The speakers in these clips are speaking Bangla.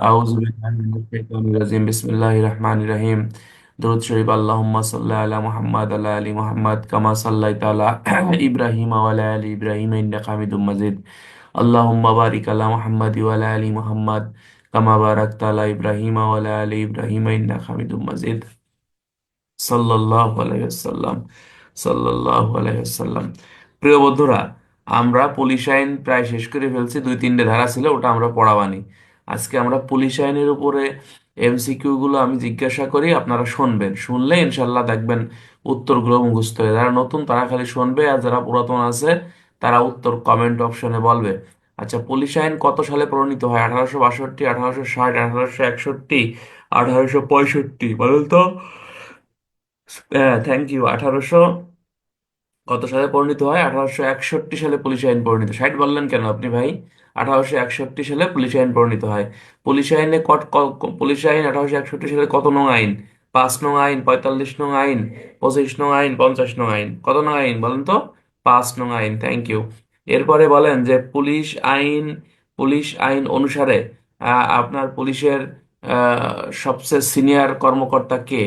আউযু বিল্লাহি মিনাশ শাইতানির রাজিম বিসমিল্লাহির রহমানির রহিম। দরুদ শরীফ। আল্লাহুম্মা সাল্লি আলা মুহাম্মাদ আলা আলি মুহাম্মাদ কামা সাল্লাইতা আলা ইব্রাহিম ওয়া আলা আলি ইব্রাহিম ইন্নাকা হামিদুম মাজিদ। আল্লাহুম্মা বারিক আলা মুহাম্মাদ ওয়া আলা আলি মুহাম্মাদ কামা বারাকতা আলা ইব্রাহিম ওয়া আলা আলি ইব্রাহিম ইন্নাকা হামিদুম মাজিদ। সাল্লাল্লাহু আলাইহি ওয়াসাল্লাম, সাল্লাল্লাহু আলাইহি ওয়াসাল্লাম। প্রিয় বন্ধুরা, আমরা পুলিশ আইন প্রায় শেষ করে ফেলছি। দুই তিনটে ধারা ছিল, ওটা আমরা পড়াবানি। আজকে আমরা পুলিশ আইনের উপরে এমসিকিউ গুলো আমি জিজ্ঞাসা করি, আপনারা শুনবেন। শুনলে ইনশাল্লাহ দেখবেন উত্তরগুলো মুখস্থ হয়ে। যারা নতুন তারা খালি শুনবে, আর যারা পুরাতন আছে তারা উত্তর কমেন্ট অপশনে বলবে। আচ্ছা, পুলিশ আইন কত সালে প্রণীত হয়? 1862, 1860, 1861, 1865? বলেন তো। হ্যাঁ, থ্যাংক ইউ। কত সালে পরিণত হয়? 1861 সালে পুলিশ আইন পরিণত। 60 বললেন কেন আপনি ভাই? 1861 সালে পুলিশ আইন পরিণত হয়। পুলিশ আইনে পুলিশ আইন 1861 সালে কত নং আইন? 5 নং আইন, 45 নং আইন, 25 নং আইন, 50 নং আইন? কত নং আইন বলেন তো? 5 নং আইন। Thank you. এরপরে বলেন যে পুলিশ আইন অনুসারে আপনার পুলিশের সবচেয়ে সিনিয়র কর্মকর্তা কে?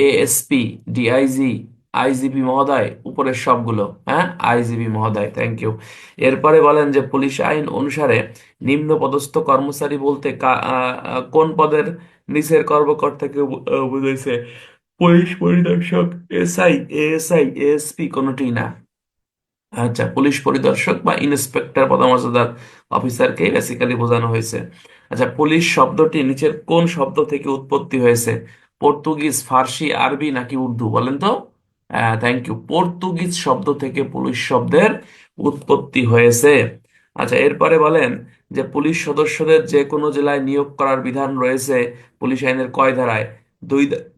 এএসপি, ডিআইজি, আইজিপি মহোদয়, উপরের সবগুলো। হ্যাঁ, আইজিপি মহোদয়। Thank you. এরপরে বলেন যে পুলিশ আইন অনুসারে নিম্ন পদস্থ কর্মচারী বলতে কোন পদের নিচের কর্মকর্তাকে বুঝাইছে? পুলিশ পরিদর্শক, এসআই, এএসআই, এএসপি কোনোটি না। আচ্ছা, পুলিশ পরিদর্শক বা ইন্সপেক্টর পদমর্যাদার অফিসারকে বেসিক্যালি বোঝানো হয়েছে। আচ্ছা, পুলিশ শব্দটি নিচের কোন শব্দ থেকে উৎপত্তি হয়েছে? পর্তুগিজ, ফার্সি, আরবি নাকি উর্দু? বলেন তো। Thank you. পর্তুগিজ শব্দ থেকে পুলিশ শব্দের উৎপত্তি হয়েছে। আচ্ছা, এরপরে বলেন যে পুলিশ সদস্যদের যে কোনো জেলায় নিয়োগ করার বিধান রয়েছে পুলিশ আইনের কয় ধারায়?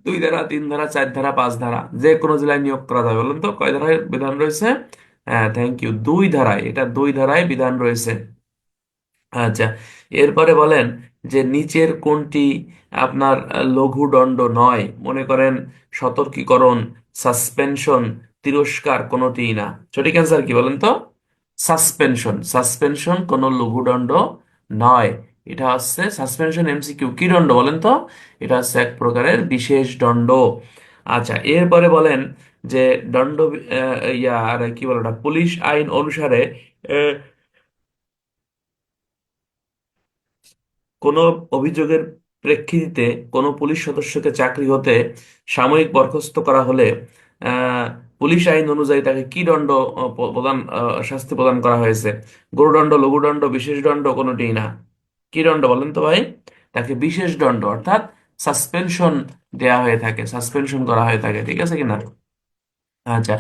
দুই ধারা, 3 ধারা, 4 ধারা, 5 ধারা? যে কোনো জেলায় নিয়োগ করা যাবে। বলেন তো কয় ধারায় বিধান রয়েছে? হ্যাঁ, থ্যাংক ইউ। 2 ধারায়, এটা 2 ধারায় বিধান রয়েছে। আচ্ছা, এরপরে বলেন যে নিচের কোনটি আপনার লঘু দণ্ড নয়? মনে করেন সতর্কীকরণ, সাসপেনশন, তিরস্কার কোনোটিই না। সঠিক অ্যান্সার কি বলেন তো? সাসপেনশন। সাসপেনশন কোনো লঘু দণ্ড নয়। এটা হচ্ছে সাসপেনশন। এমসিকিউ, কি দণ্ড বলেন তো? এটা হচ্ছে এক প্রকারের বিশেষ দণ্ড। আচ্ছা, এরপরে বলেন যে দণ্ড আর কি বলে ওটা, পুলিশ আইন অনুসারে কোনো অভিযোগের প্রেক্ষিতে কোনো পুলিশ সদস্যকে চাকরি হতে সাময়িক বরখাস্ত করা হলে আহ, পুলিশ আইন অনুযায়ী তাকে কি দণ্ড শাস্তি প্রদান করা হয়েছে? গুরুদণ্ড, লঘুদণ্ড, বিশেষ দণ্ড কোনোটিই না। কি দণ্ড বলেন তো ভাই? তাকে বিশেষ দণ্ড, অর্থাৎ সাসপেনশন দেয়া হয়ে থাকে, সাসপেনশন করা হয়ে থাকে। ঠিক আছে কিনা? আচ্ছা,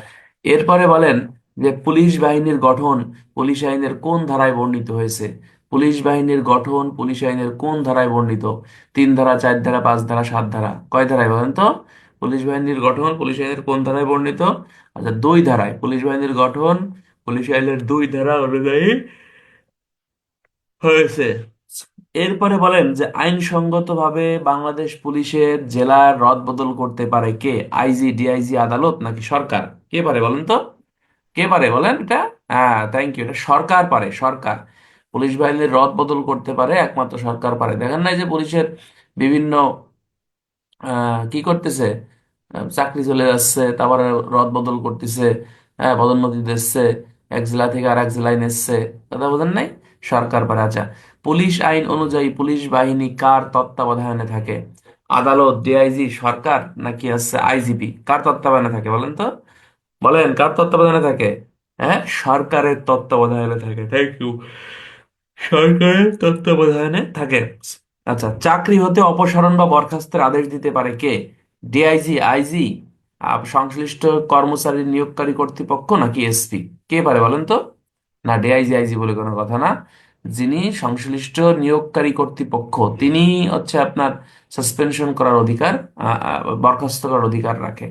এরপরে বলেন যে পুলিশ বাহিনীর গঠন পুলিশ আইনের কোন ধারায় বর্ণিত হয়েছে? পুলিশ বাহিনীর গঠন পুলিশ আইনের কোন ধারায় বর্ণিত? 3 ধারা, 4 ধারা, 5 ধারা, 7 ধারা? কয় ধারায় বলেন তো? পুলিশ বাহিনীর গঠন পুলিশ আইনের কোন ধারায় বর্ণিত? আচ্ছা, 2 ধারায়। পুলিশ বাহিনীর গঠন পুলিশ আইনের 2 ধারা অনুযায়ী হয়েছে। এরপরে বলেন যে আইনসঙ্গতভাবে বাংলাদেশ পুলিশের জেলার রদ বদল করতে পারে কে? আইজি, ডিআইজি, আদালত নাকি সরকার? কে পারে বলেন তো? কে পারে বলেন এটা? হ্যাঁ, থ্যাংক ইউ। এটা সরকার পারে, সরকার। পুলিশ বাহিনীর রদ বদল করতে পারে একমাত্র সরকার পারে। দেখেন নাই যে পুলিশের বিভিন্ন কি করতেছে? চাকরি চলে যাচ্ছে, তারপরে রদ বদল করতেছে, হ্যাঁ, পদোন্নতি দিচ্ছে, এক জেলা থেকে আর এক জেলায় নিচ্ছে। কথা বোঝেন নাই? সরকার পারে। আচ্ছা, পুলিশ আইন অনুযায়ী পুলিশ বাহিনী কার তত্ত্বাবধানে থাকে? আদালত, ডিআইজি, সরকার নাকি হচ্ছে আইজিপি? কার তত্ত্বাবধানে থাকে বলেন তো? বলেন কার তত্ত্বাবধানে থাকে? হ্যাঁ, সরকারের তত্ত্বাবধানে থাকে। Thank you. সরকারের তত্ত্বাবধানে থাকে। আচ্ছা, চাকরি হতে অপসারণ বা বরখাস্তের আদেশ দিতে পারে কে? ডিআইজি, আইজি, সংশ্লিষ্ট কর্মচারী নিয়োগকারী কর্তৃপক্ষ নাকি এসপি? কে পারে বলেন তো? না, ডিআইজি আইজি বলে কোনো কথা না। যিনি সংশ্লিষ্ট নিয়োগকারী কর্তৃপক্ষ তিনি হচ্ছে আপনার সাসপেনশন করার অধিকার, বরখাস্ত করার অধিকার রাখে।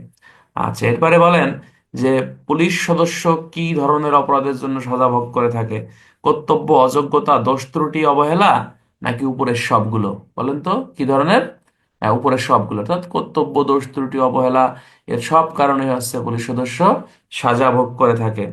আচ্ছা, এরপরে বলেন যে পুলিশ সদস্য কি ধরনের অপরাধের জন্য সাজা ভোগ করে থাকে? কর্তব্য, অযোগ্যতা, দোষ ত্রুটি, অবহেলা নাকি উপরের সবগুলো? বলেন তো কি ধরনের? উপরের সবগুলো, অর্থাৎ কর্তব্য, দোষ ত্রুটি, অবহেলা, এর সব কারণে হচ্ছে পুলিশ সদস্য সাজা ভোগ করে থাকে।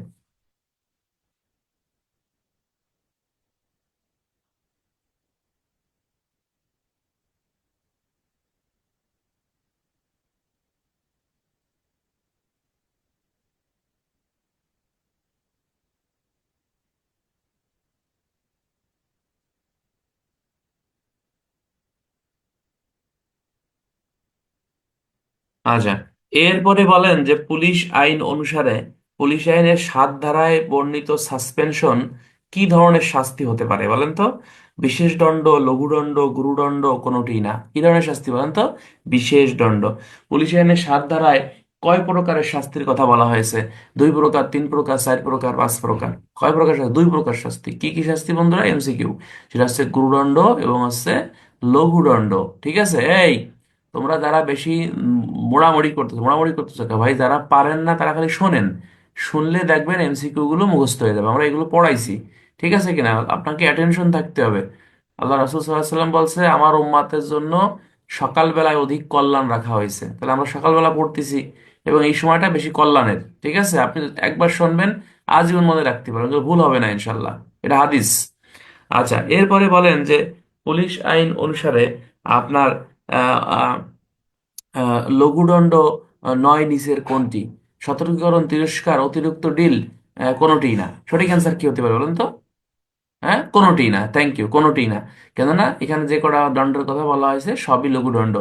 আচ্ছা, এরপরে বলেন যে পুলিশ আইন অনুসারে পুলিশ আইনের 7 ধারায় বর্ণিত সাসপেনশন কি ধরনের শাস্তি হতে পারে বলেন তো? বিশেষ দণ্ড, লঘুদণ্ড, গুরুদণ্ড, কোনোটি না। কি ধরনের শাস্তি বলেন তো? বিশেষ দণ্ড। পুলিশ আইনের 7 ধারায় কয় প্রকারের শাস্তির কথা বলা হয়েছে? 2 প্রকার, 3 প্রকার, 4 প্রকার, 5 প্রকার। কয় প্রকার শাস্তি? 2 প্রকার শাস্তি। কি কি শাস্তি বন্ধুরা? এমসিকিউ। সেটা হচ্ছে গুরুদণ্ড এবং হচ্ছে লঘুদণ্ড। ঠিক আছে? এই তোমরা যারা বেশি মোড়ামুড়ি করতেছো কে ভাই, যারা পারেন না তারা খালি শোনেন। শুনলে দেখবেন এমসিকিউ গুলো মুখস্থ হয়ে যাবে, আমরা এগুলো পড়াইছি। ঠিক আছে কিনা? আপনাকে অ্যাটেনশন থাকতে হবে। আল্লাহ রাসূল সাল্লাল্লাহু আলাইহি সাল্লাম বলছে আমার উম্মাতের জন্য সকালবেলায় অধিক কল্যাণ রাখা হয়েছে। তাহলে আমরা সকালবেলা পড়তেছি এবং এই সময়টা বেশি কল্যাণের। ঠিক আছে, আপনি একবার শুনবেন, আজীবন মনে রাখতে পারেন, ভুল হবে না ইনশাল্লাহ। এটা হাদিস। আচ্ছা, এরপরে বলেন যে পুলিশ আইন অনুসারে আপনার লঘুদণ্ড নয় নিচের কোনটি? সতর্কীকরণ, তিরস্কার, অতিরিক্ত ডিল, কোনোটিই না। সঠিক অ্যান্সার কি হতে পারে বলুন তো? হ্যাঁ, কোনোটিই না। থ্যাংক ইউ, কোনোটিই না। কেননা এখানে যে কটা দণ্ডের কথা বলা হয়েছে সবই লঘুদণ্ড।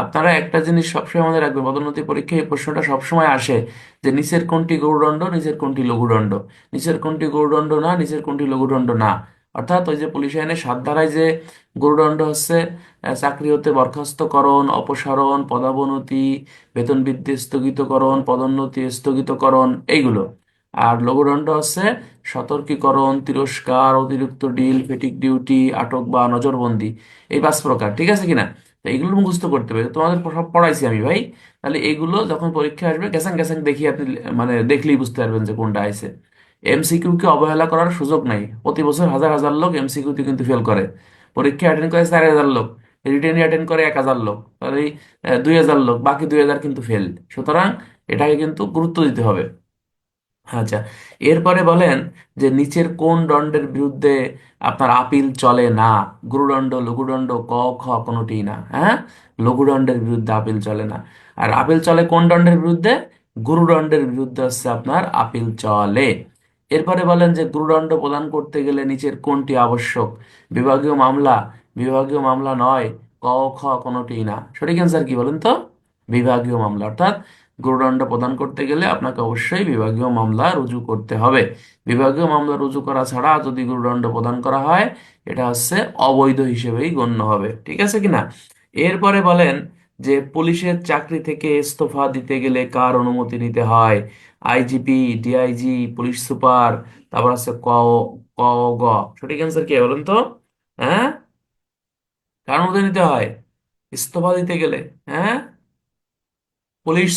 আপনারা একটা জিনিস সবসময় মনে রাখবেন, পদোন্নতি পরীক্ষায় এই প্রশ্নটা সবসময় আসে যে নিচের কোনটি গৌরদণ্ড, নিচের কোনটি লঘুদণ্ড। নিচের কোনটি গৌরদণ্ড না, নিচের কোনটি লঘুদণ্ড না। অর্থাৎ ওই যে পুলিশ আইনের 7 ধারায় যে গৌরদণ্ড হচ্ছে চাকরি হতে বরখাস্তকরণ, অপসারণ, পদাবনতি, বেতন বৃদ্ধি স্থগিতকরণ, পদোন্নতি স্থগিতকরণ, এইগুলো। আর লঘুদণ্ড হচ্ছে সতর্কীকরণ, তিরস্কার, অতিরিক্ত ডিল, ফেটিক ডিউটি, আটক বা নজরবন্দি। এই 5 প্রকার। ঠিক আছে কিনা? তো এইগুলো মুখস্থ করতে হবে, তোমাদের সব পড়াইছি আমি ভাই। তাহলে এগুলো যখন পরীক্ষা আসবে গ্যাসাং গ্যাসাং দেখি আপনি, মানে দেখলেই বুঝতে পারবেন যে কোনটা আছে। এমসিকিউ কে অবহেলা করার সুযোগ নাই। প্রতি বছর হাজার হাজার লোক এমসিকিউ তে কিন্তু ফেল করে। পরীক্ষা অ্যাটেন্ড করে 4,000 লোক, রিটেন অ্যাটেন্ড করে 1,000 লোক, তাহলে এই 2,000 লোক, বাকি 2,000 কিন্তু ফেল। সুতরাং এটাকে কিন্তু গুরুত্ব দিতে হবে। আচ্ছা, এরপরে বলেন যে নিচের কোন দণ্ডের বিরুদ্ধে আপনার আপিল চলে না? গুরুদণ্ড, লঘুদণ্ড, ক, খ, কোনোটিই না। হ্যাঁ, লঘুদণ্ডের বিরুদ্ধে আপিল চলে না। আর আপিল চলে কোন দণ্ডের বিরুদ্ধে? গুরুদণ্ডের বিরুদ্ধে হচ্ছে আপনার আপিল চলে। এরপরে বলেন যে গুরুদণ্ড প্রদান করতে গেলে নিচের কোনটি আবশ্যক? বিভাগীয় মামলা, বিভাগীয় মামলা নয়, ক, খ, কোনোটিই না। সঠিক অ্যান্সার কি বলেন তো? বিভাগীয় মামলা। অর্থাৎ গুরুদণ্ড প্রদান করতে গেলে আপনাকে অবশ্যই বিভাগীয় মামলা রুজু করতে হবে। বিভাগীয় মামলা রুজু করা ছাড়া যদি গুরুদণ্ড প্রদান করা হয়, এটা হচ্ছে অবৈধ হিসেবেই গণ্য হবে। ঠিক আছে কিনা? এরপরে বলেন যে পুলিশের চাকরি থেকে ইস্তফা দিতে গেলে কার অনুমতি নিতে হয়? আইজিপি, ডিআইজি, পুলিশ সুপার, তারপর আছে ক, ক, গ। সঠিক অ্যান্সার কি বলেন তো? হ্যাঁ, কার অনুমতি নিতে হয় ইস্তফা দিতে গেলে? হ্যাঁ, পুলিশ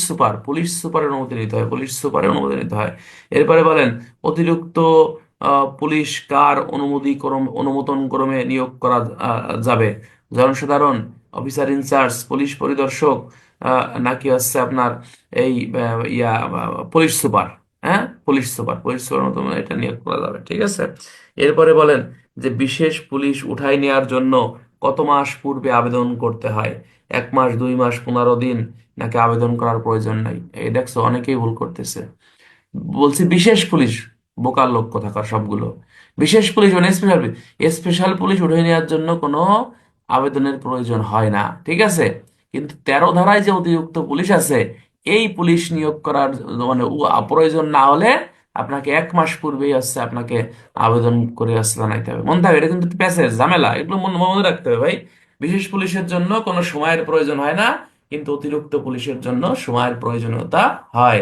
সুপারের অনুমতি নিতে হয়, পুলিশ সুপারের অনুমতি নিতে হয়। এরপরে বলেন অতিরিক্ত পুলিশ কার অনুমোদন ক্রমে নিয়োগ করা যাবে? জনসাধারণ, অফিসার ইনচার্জ, পুলিশ পরিদর্শক, নাকি হচ্ছে আপনার এই পুলিশ সুপার? হ্যাঁ, পুলিশ সুপার মতো এটা নিয়োগ করা যাবে। ঠিক আছে। এরপরে বলেন যে বিশেষ পুলিশ উঠাই নেওয়ার জন্য কত মাস পূর্বে আবেদন করতে হয়? 1 মাস, 2 মাস, 15 দিন, নাকি আবেদন করার প্রয়োজন নাই? এই দেখছো অনেকেই ভুল করতেছে। বলছি বিশেষ পুলিশ, বোকার লোক কোথাকার সবগুলো। বিশেষ পুলিশ মানে স্পেশাল পুলিশ। স্পেশাল পুলিশ উঠে নেওয়ার জন্য কোনো আবেদনের প্রয়োজন হয় না। ঠিক আছে। কিন্তু 13 ধারায় যে অতিরিক্ত পুলিশ আছে, এই পুলিশ নিয়োগ করার মানে প্রয়োজন না হলে আপনাকে 1 মাস পূর্বেই আসছে আপনাকে আবেদন করে আসছে জানাইতে হবে। মনে থাকবে, এটা কিন্তু প্যাসেজ ঝামেলা, এগুলো মনে রাখতে হবে ভাই। বিশেষ পুলিশের জন্য কোনো সময়ের প্রয়োজন হয় না, কিন্তু অতিরিক্ত পুলিশের জন্য সময়ের প্রয়োজনীয়তা হয়।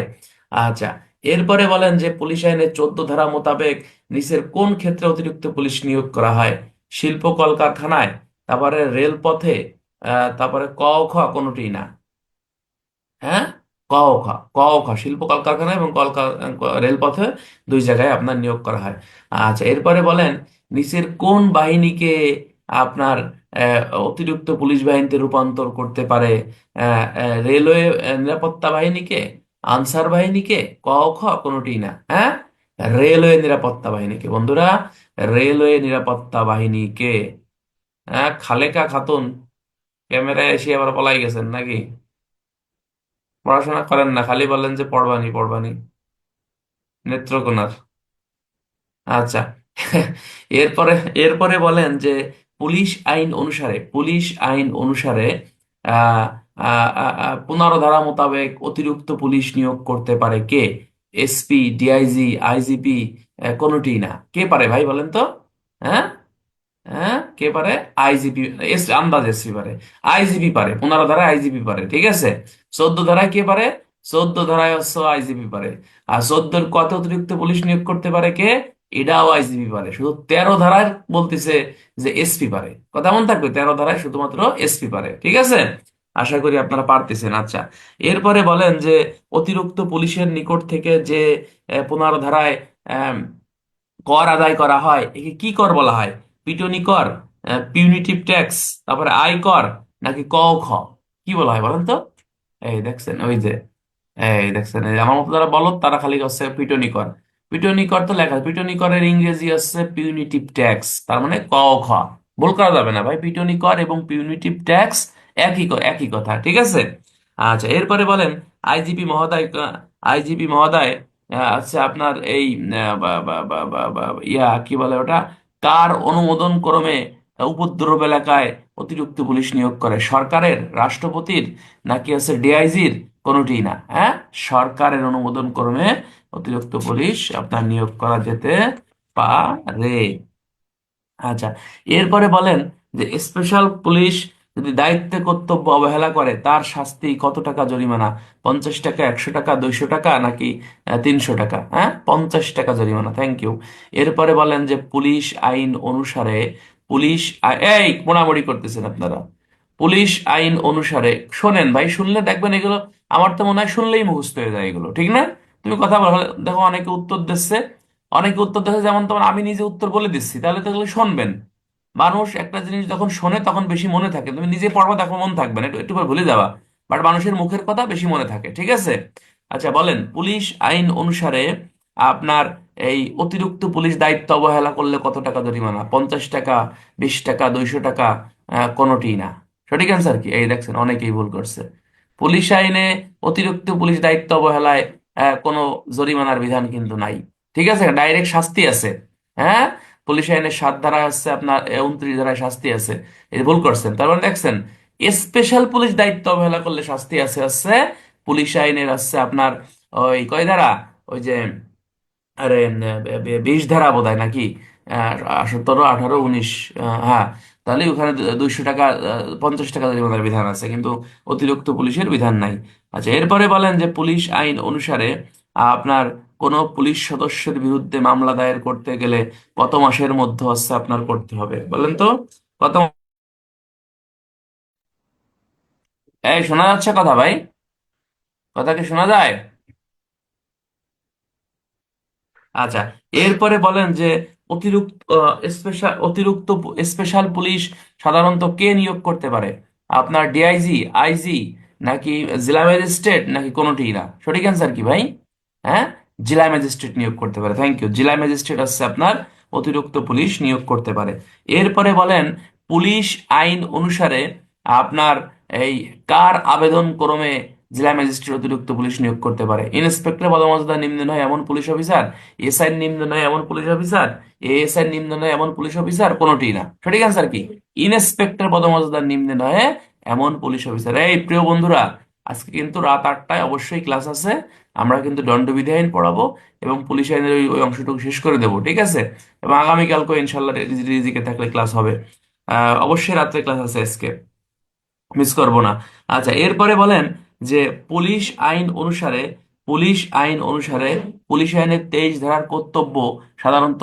আচ্ছা, এরপরে বলেন যে পুলিশ আইনের 14 ধারা মোতাবেক নিচের কোন ক্ষেত্রে অতিরিক্ত পুলিশ নিয়োগ করা হয়? শিল্প কলকারখানায়, তারপরে রেলপথে, তারপরে ক, খ, কোনোটি না। হ্যাঁ, ক, খ, ক, খ, শিল্প কলকারখানা এবং রেলপথে, 2 জায়গায় আপনার নিয়োগ করা হয়। আচ্ছা, এরপরে বলেন নিচের কোন বাহিনীকে আপনার অতিরিক্ত পুলিশ বাহিনীতে রূপান্তর করতে পারে? রেলওয়ে নিরাপত্তা বাহিনীকে, আনসার বাহিনীকে, ক, খ, কোনোটি না। হ্যাঁ, রেলওয়ে নিরাপত্তা বাহিনীকে বন্ধুরা, রেলওয়ে নিরাপত্তা বাহিনীকে। হ্যাঁ, খালেকা খাতুন ক্যামেরায় এসে আবার পলাই গেছেন নাকি? পড়াশোনা করেন না, খালি বলেন যে পড়বানি পড়বানি, নেত্রকোনার। আচ্ছা। এরপরে এরপরে বলেন যে পুলিশ আইন অনুসারে পনেরো ধারা মোতাবেক অতিরিক্ত পুলিশ নিয়োগ করতে পারে কে? এসপি, ডিআইজি, আইজিপি, কোনোটি না। কে পারে ভাই বলেন তো? হ্যাঁ, হ্যাঁ, কে পারে? আইজিপি। আন্দাজ এসপি পারে। আইজিপি পারে, 15 ধারায় আইজিপি পারে, ঠিক আছে। 14 ধারায় কে পারে? 14 ধারায় হচ্ছে আইজিপি পারে। আর 14-র কত অতিরিক্ত পুলিশ নিয়োগ করতে পারে কে? এটাও আইজিপি পারে। শুধু 13 ধারায় বলতেছে যে এসপি পারে। কথা মনে থাকবে, 13 ধারায় শুধুমাত্র এসপি পারে, ঠিক আছে। আশা করি আপনারা পারতেছেন। আচ্ছা, এরপরে বলেন যে অতিরিক্ত পুলিশের নিকট থেকে যে 15 ধারায় কর আদায় করা হয়, একে কি কর বলা হয়? পিটুনি কর, পিউনিটিভ ট্যাক্স, তারপরে আয় কর, নাকি ক খ? কি বলা হয় বলেন তো? এই দেখছেন, ওই যে, এই দেখছেন, এই যে আমার মতো যারা বলো তারা খালি হচ্ছে পিটুনি কর। পিটুনি কর তো লেখা, পিটুনি করের ইংরেজি হচ্ছে পিউনিটিভ ট্যাক্স, তার মানে ক খ। ভুল করা যাবে না ভাই, পিটুনি কর এবং পিউনিটিভ ট্যাক্স একই কথা, ঠিক আছে। আচ্ছা, এরপরে বলেন আইজিপি মহোদয় আচ্ছা আপনার এই কি বলে ওটা, কার অনুমোদন ক্রমে উপদ্রব এলাকায় অতিরিক্ত পুলিশ নিয়োগ করে? সরকারের, রাষ্ট্রপতির, নাকি আছে ডিআইজির? কোনোটি না। হ্যাঁ, সরকারের অনুমোদন ক্রমে অতিরিক্ত পুলিশ আপনার নিয়োগ করা যেতে পারে। আচ্ছা, এরপরে বলেন যে স্পেশাল পুলিশ যদি দায়িত্বে কর্তব্য অবহেলা করে তার শাস্তি কত টাকা জরিমানা? 50 টাকা, 100 টাকা, 200 টাকা, নাকি 300 টাকা? হ্যাঁ, 50 টাকা জরিমানা। Thank you. এরপরে বলেন যে পুলিশ আইন অনুসারে এই মোড়ামুড়ি করতেছেন আপনারা। পুলিশ আইন অনুসারে, শোনেন ভাই, শুনলে দেখবেন এগুলো, আমার তো মনে হয় শুনলেই মুখস্থ হয়ে যায় এগুলো, ঠিক না? তুমি কথা বলো, দেখো অনেকে উত্তর দিচ্ছে, যেমন তোমার আমি নিজে উত্তর বলে দিচ্ছি, তাহলে তো এগুলো শুনবেন। মানুষ একটা জিনিস যখন শোনে তখন বেশি মনে থাকে। তুমি নিজে পড়বা তখন মনে থাকবে না, একটু একটু করে ভুলে যাবা। বাট মানুষের মুখের কথা বেশি মনে থাকে, ঠিক আছে। আচ্ছা, বলেন পুলিশ আইন অনুসারে আপনার এই অতিরিক্ত পুলিশ দায়িত্ব অবহেলা করলে কত টাকা জরিমানা? 50 টাকা, 20 টাকা, 200 টাকা, কোনোটি না। সঠিক অ্যান্সার কি? এই দেখছেন, অনেকেই ভুল করছে। পুলিশ আইনে অতিরিক্ত পুলিশ দায়িত্ব অবহেলায় কোনো জরিমানার বিধান কিন্তু নাই, ঠিক আছে। ডাইরেক্ট শাস্তি আছে। হ্যাঁ, পুলিশ আইনের 7 ধারায় আছে আপনার, 29 ধারায় শাস্তি আছে। এই যে ভুল করছেন, তার মানে দেখছেন, স্পেশাল পুলিশ দায়িত্ব অবহেলা করলে শাস্তি আছে আছে পুলিশ আইনের আছে আপনার, ওই কয় ধারা, ওই যে, আরে 20 ধারা বোধহয় নাকি, 17, 18, 19, হ্যাঁ। তাহলে ওখানে 200 টাকা, 50 টাকা জরিমানার বিধান আছে, কিন্তু অতিরিক্ত পুলিশের বিধান নাই। আচ্ছা, এরপরে বলেন যে পুলিশ আইন অনুসারে আপনার কোনো পুলিশ সদস্যের বিরুদ্ধে মামলা দায়ের করতে গেলে কত মাসের মধ্যে হচ্ছে আপনার করতে হবে বলেন তো? কত? এই শোনা যাচ্ছে কথা ভাই? কথা কি শোনা যায়? আচ্ছা, এরপরে বলেন যে অতিরিক্ত স্পেশাল পুলিশ সাধারণত কে নিয়োগ করতে পারে? আপনার ডিআইজি, আইজি, নাকি জেলা ম্যাজিস্ট্রেট, নাকি কোনোটিই না? সঠিক অ্যান্সার কি ভাই? হ্যাঁ, জেলা ম্যাজিস্ট্রেট নিয়োগ করতে পারে। Thank you. জেলা ম্যাজিস্ট্রেট হচ্ছে আপনার অতিরিক্ত পুলিশ নিয়োগ করতে পারে। এরপরে বলেন পুলিশ আইন অনুসারে আপনার এই কার আবেদন ক্রমে জেলা ম্যাজিস্ট্রেট অতিরিক্ত পুলিশ নিয়োগ করতে পারে? ইন্সপেক্টর পদমর্যাদা নিম্ন নয় এমন পুলিশ অফিসার, এসআই নিম্ন নয় এমন পুলিশ অফিসার, এএসআই নিম্ন নয় এমন পুলিশ অফিসার, কোনোটি না। সঠিক অ্যান্সার কি? ইন্সপেক্টর পদমর্যাদার নিম্ন নয় এমন পুলিশ অফিসার। এই প্রিয় বন্ধুরা, আজকে কিন্তু রাত 8টায় অবশ্যই ক্লাস আছে। আমরা কিন্তু দণ্ডবিধি আইন পড়াবো এবং পুলিশ আইনের ওই ওই অংশটুকু শেষ করে দেবো, ঠিক আছে। এবং আগামীকালকে ইনশাল্লাহ রিজিকে থাকলে ক্লাস হবে। অবশ্যই রাত্রে ক্লাস আছে আজকে, মিস করব না। আচ্ছা, এরপরে বলেন যে পুলিশ আইন অনুসারে পুলিশ আইন অনুসারে পুলিশ আইনের 23 ধারার কর্তব্য সাধারণত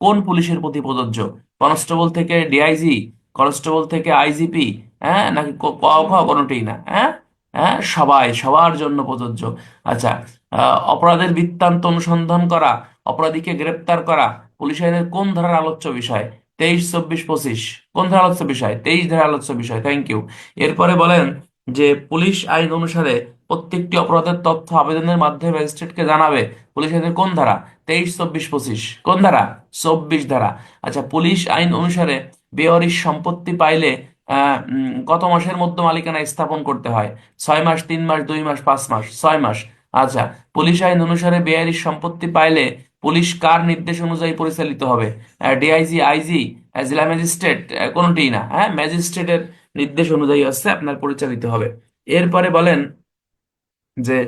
কোন পুলিশের প্রতি প্রযোজ্য? কনস্টেবল থেকে ডিআইজি, কনস্টেবল থেকে আইজিপি, হ্যাঁ, নাকি কোনোটিই না? হ্যাঁ, হ্যাঁ, সবার জন্য প্রযোজ্য। আচ্ছা, অপরাধের বৃত্তান্ত অনুসন্ধান করা, অপরাধীকে গ্রেপ্তার করা পুলিশ আইনের কোন ধারার আলোচ্য বিষয়? 23, 24, 25 কোন ধারা আলোচ্য বিষয়? 23 ধারা আলোচ্য বিষয়। Thank you. এরপরে বলেন যে পুলিশ আইন অনুসারে প্রত্যেকটি অপরাধের তথ্য আবেদনের মাধ্যমে ম্যাজিস্ট্রেটকে জানাবে পুলিশ আইনের কোন ধারা? 23, 24, 25 কোন ধারা? 24 ধারা। আচ্ছা, পুলিশ আইন অনুসারে বেওয়ারিশ সম্পত্তি পাইলে কত মাসের মধ্যে মালিকানা স্থাপন করতে হয়? 6 মাস, 3 মাস, 2 মাস, 5 মাস? 6 মাস। আচ্ছা, পুলিশ আইন অনুসারে বেয়ারিশ সম্পত্তি পাইলে পুলিশ কার নির্দেশ অনুযায়ী পরিচালিত হবে? ডিআইজি, আইজি, জেলা ম্যাজিস্ট্রেট, কোনোটিই না। হ্যাঁ, ম্যাজিস্ট্রেটের নির্দেশ অনুযায়ী হচ্ছে আপনার পরিচালিত হবে। এরপরে বলেন যে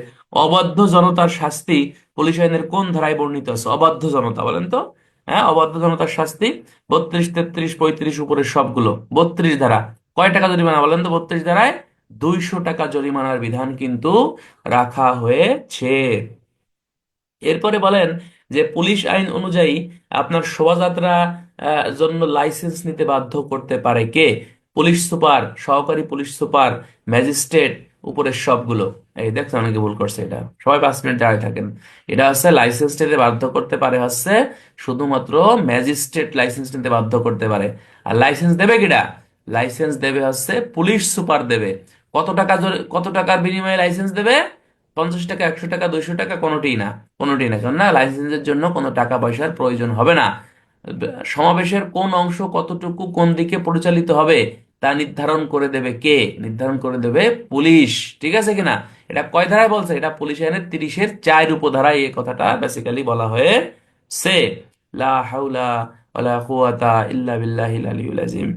অবাধ্য জনতার শাস্তি পুলিশ আইনের কোন ধারায় বর্ণিত আছে? অবাধ্য জনতা বলেন তো। হ্যাঁ, অবাধ্য জনতার শাস্তি 32, 33, 35 উপরের সবগুলো। 32 ধারা। কয় টাকা জরিমানা বলেন তো? 32 ধারায় 200 টাকা জরিমানার বিধান কিন্তু রাখা হয়েছে। এরপরে বলেন যে পুলিশ আইন অনুযায়ী আপনার শোভাযাত্রা জন্য লাইসেন্স নিতে বাধ্য করতে পারে কে? পুলিশ সুপার, সহকারী পুলিশ সুপার, ম্যাজিস্ট্রেট, উপরের সবগুলো। এই দেখছো, অনেকে ভুল করছে এটা। সবাই 5 মিনিট দাঁড়িয়ে থাকেন। এটা হচ্ছে লাইসেন্স নিতে বাধ্য করতে পারে হচ্ছে শুধুমাত্র ম্যাজিস্ট্রেট লাইসেন্স নিতে বাধ্য করতে পারে। আর লাইসেন্স দেবে কিটা? লাইসেন্স দেবে হচ্ছে পুলিশ সুপার দেবে। কত টাকা কত টাকার বিনিময়ে লাইসেন্স দেবে? 50 টাকা, 100 টাকা, 200 টাকা? কোনোটিই না। কোনোটিই না, কেননা লাইসেন্সের জন্য কোনো টাকা পয়সার প্রয়োজন হবে না। সমাবেশের কোন অংশ কতটুকু কোন দিকে পরিচালিত হবে তা নির্ধারণ করে দেবে কে? নির্ধারণ করে দেবে পুলিশ। ঠিক আছে কিনা? এটা কয় ধারায় বলছে? এটা পুলিশ আইনের 30-এর 4 উপধারায় এই কথাটা বেসিক্যালি বলা হয়েছে। লা হাওলা ওয়ালা কুওয়াতা ইল্লা বিল্লাহিল আলিয়্যিল আযীম।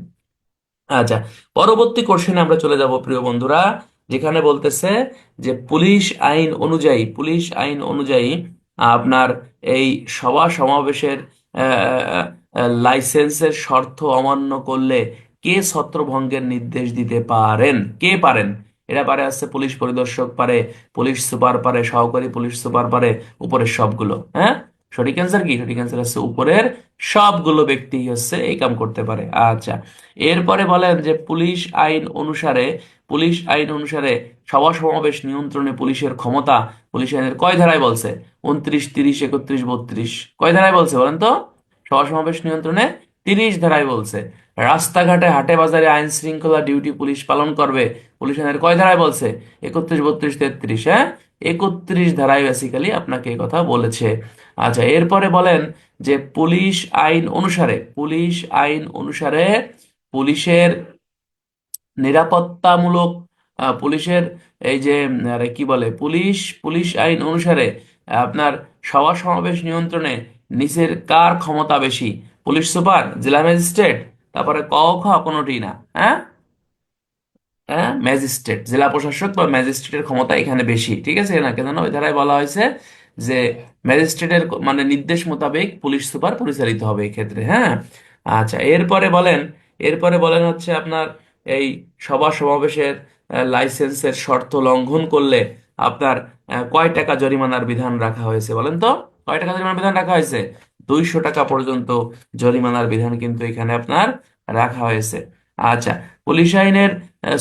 আচ্ছা, পরবর্তী কোশ্চেনে আমরা চলে যাব প্রিয় বন্ধুরা, যেখানে বলতেছে যে পুলিশ আইন অনুযায়ী আপনার এই সভা সমাবেশের লাইসেন্সের শর্ত অমান্য করলে কে ছত্রভঙ্গের নির্দেশ দিতে পারেন? কে পারেন? এটা পারে আছে পুলিশ পরিদর্শক পারে, পুলিশ সুপার পারে, সহকারী পুলিশ সুপার পারে, উপরের সবগুলো। হ্যাঁ, সঠিক অ্যান্সার কি? সঠিক অ্যান্সার হচ্ছে উপরের সবগুলো ব্যক্তি হচ্ছে এই কাম করতে পারে। আচ্ছা, এরপরে বলেন যে পুলিশ আইন অনুসারে সভা সমাবেশ নিয়ন্ত্রণে পুলিশের ক্ষমতা পুলিশ আইনের কয় ধারায় বলছে? 29, 30, 31, 32? কয় ধারায় বলছে বলেন তো? সভা সমাবেশ নিয়ন্ত্রণে 30 ধারায় বলছে। রাস্তাঘাটে হাটে বাজারে আইন শৃঙ্খলা ডিউটি পুলিশ পালন করবে পুলিশ আইনের কয় ধারায় বলছে? 31, 32, 33? হ্যাঁ, 31 ধারায় বেসিক্যালি আপনাকে এই কথা বলেছে। আচ্ছা, এরপরে বলেন যে পুলিশ আইন অনুসারে পুলিশের নিরাপত্তামূলক পুলিশের এই যে আরে কি বলে, পুলিশ আইন অনুসারে আপনার সভা সমাবেশ নিয়ন্ত্রণে নিচের কার ক্ষমতা বেশি? পুলিশ সুপার, জেলা ম্যাজিস্ট্রেট, তারপরে ক খ কোনোটি না। হ্যাঁ, হ্যাঁ, ম্যাজিস্ট্রেট, জেলা প্রশাসক বা ম্যাজিস্ট্রেটের ক্ষমতা এখানে বেশি। ঠিক আছে না? কেন? ওই ধারায় বলা হয়েছে যে ম্যাজিস্ট্রেটের মানে নির্দেশ মোতাবেক পুলিশ সুপার পরিচালিত হবে এই ক্ষেত্রে। হ্যাঁ। আচ্ছা, এরপরে বলেন হচ্ছে আপনার এই সভা সমাবেশের লাইসেন্সের শর্ত লঙ্ঘন করলে আপনার কয় টাকা জরিমানার বিধান রাখা হয়েছে বলেন তো? কয় টাকা জরিমানার বিধান রাখা হয়েছে? 200 টাকা পর্যন্ত জরিমানার বিধান কিন্তু এখানে আপনার রাখা হয়েছে। আচ্ছা, পুলিশ আইনের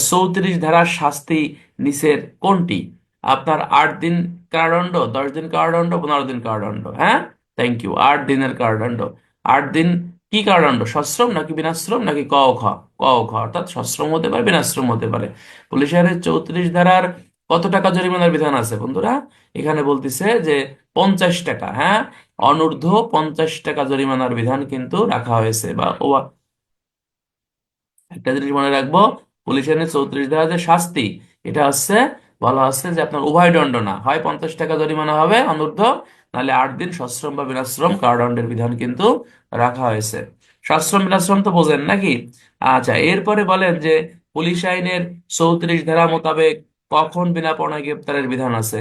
34 ধারার শাস্তি নিচের কোনটি? আপনার 8 দিন কারাদণ্ড, 10 দিন কারাদণ্ড, 15 দিন কারাদণ্ড? হ্যাঁ, থ্যাংক ইউ। 8 দিনের কারাদণ্ড। 8 দিন কি কারাদণ্ড? সশ্রম নাকি বিনাশ্রম নাকি ক ও খ? ক ও খ, অর্থাৎ সশ্রম হতে পারে, বিনাশ্রম হতে পারে। পুলিশ আইনের 34 ধারার কত টাকা জরিমানার বিধান আছে বন্ধুরা? এখানে বলতেছে যে 50 টাকা। হ্যাঁ, অনূর্ধ্ব 50 টাকা জরিমানার বিধান কিন্তু রাখা হয়েছে। বা একটা জিনিস মনে রাখবো, পুলিশ আইনের 34 ধারা যে শাস্তি, এটা হচ্ছে বলা হচ্ছে যে আপনার উভয় দণ্ড না, হয় 50 টাকা জরিমানা হবে অনূর্ধ্ব, নাহলে 8 দিন সশ্রম বা বিনাশ্রম কারাদণ্ডের বিধান কিন্তু রাখা হয়েছে। সশ্রম বিনাশ্রম তো বোঝেন নাকি? আচ্ছা, এরপরে বলেন যে পুলিশ আইনের 34 ধারা মোতাবেক কখন বিনা পণায় গ্রেপ্তারের বিধান আছে?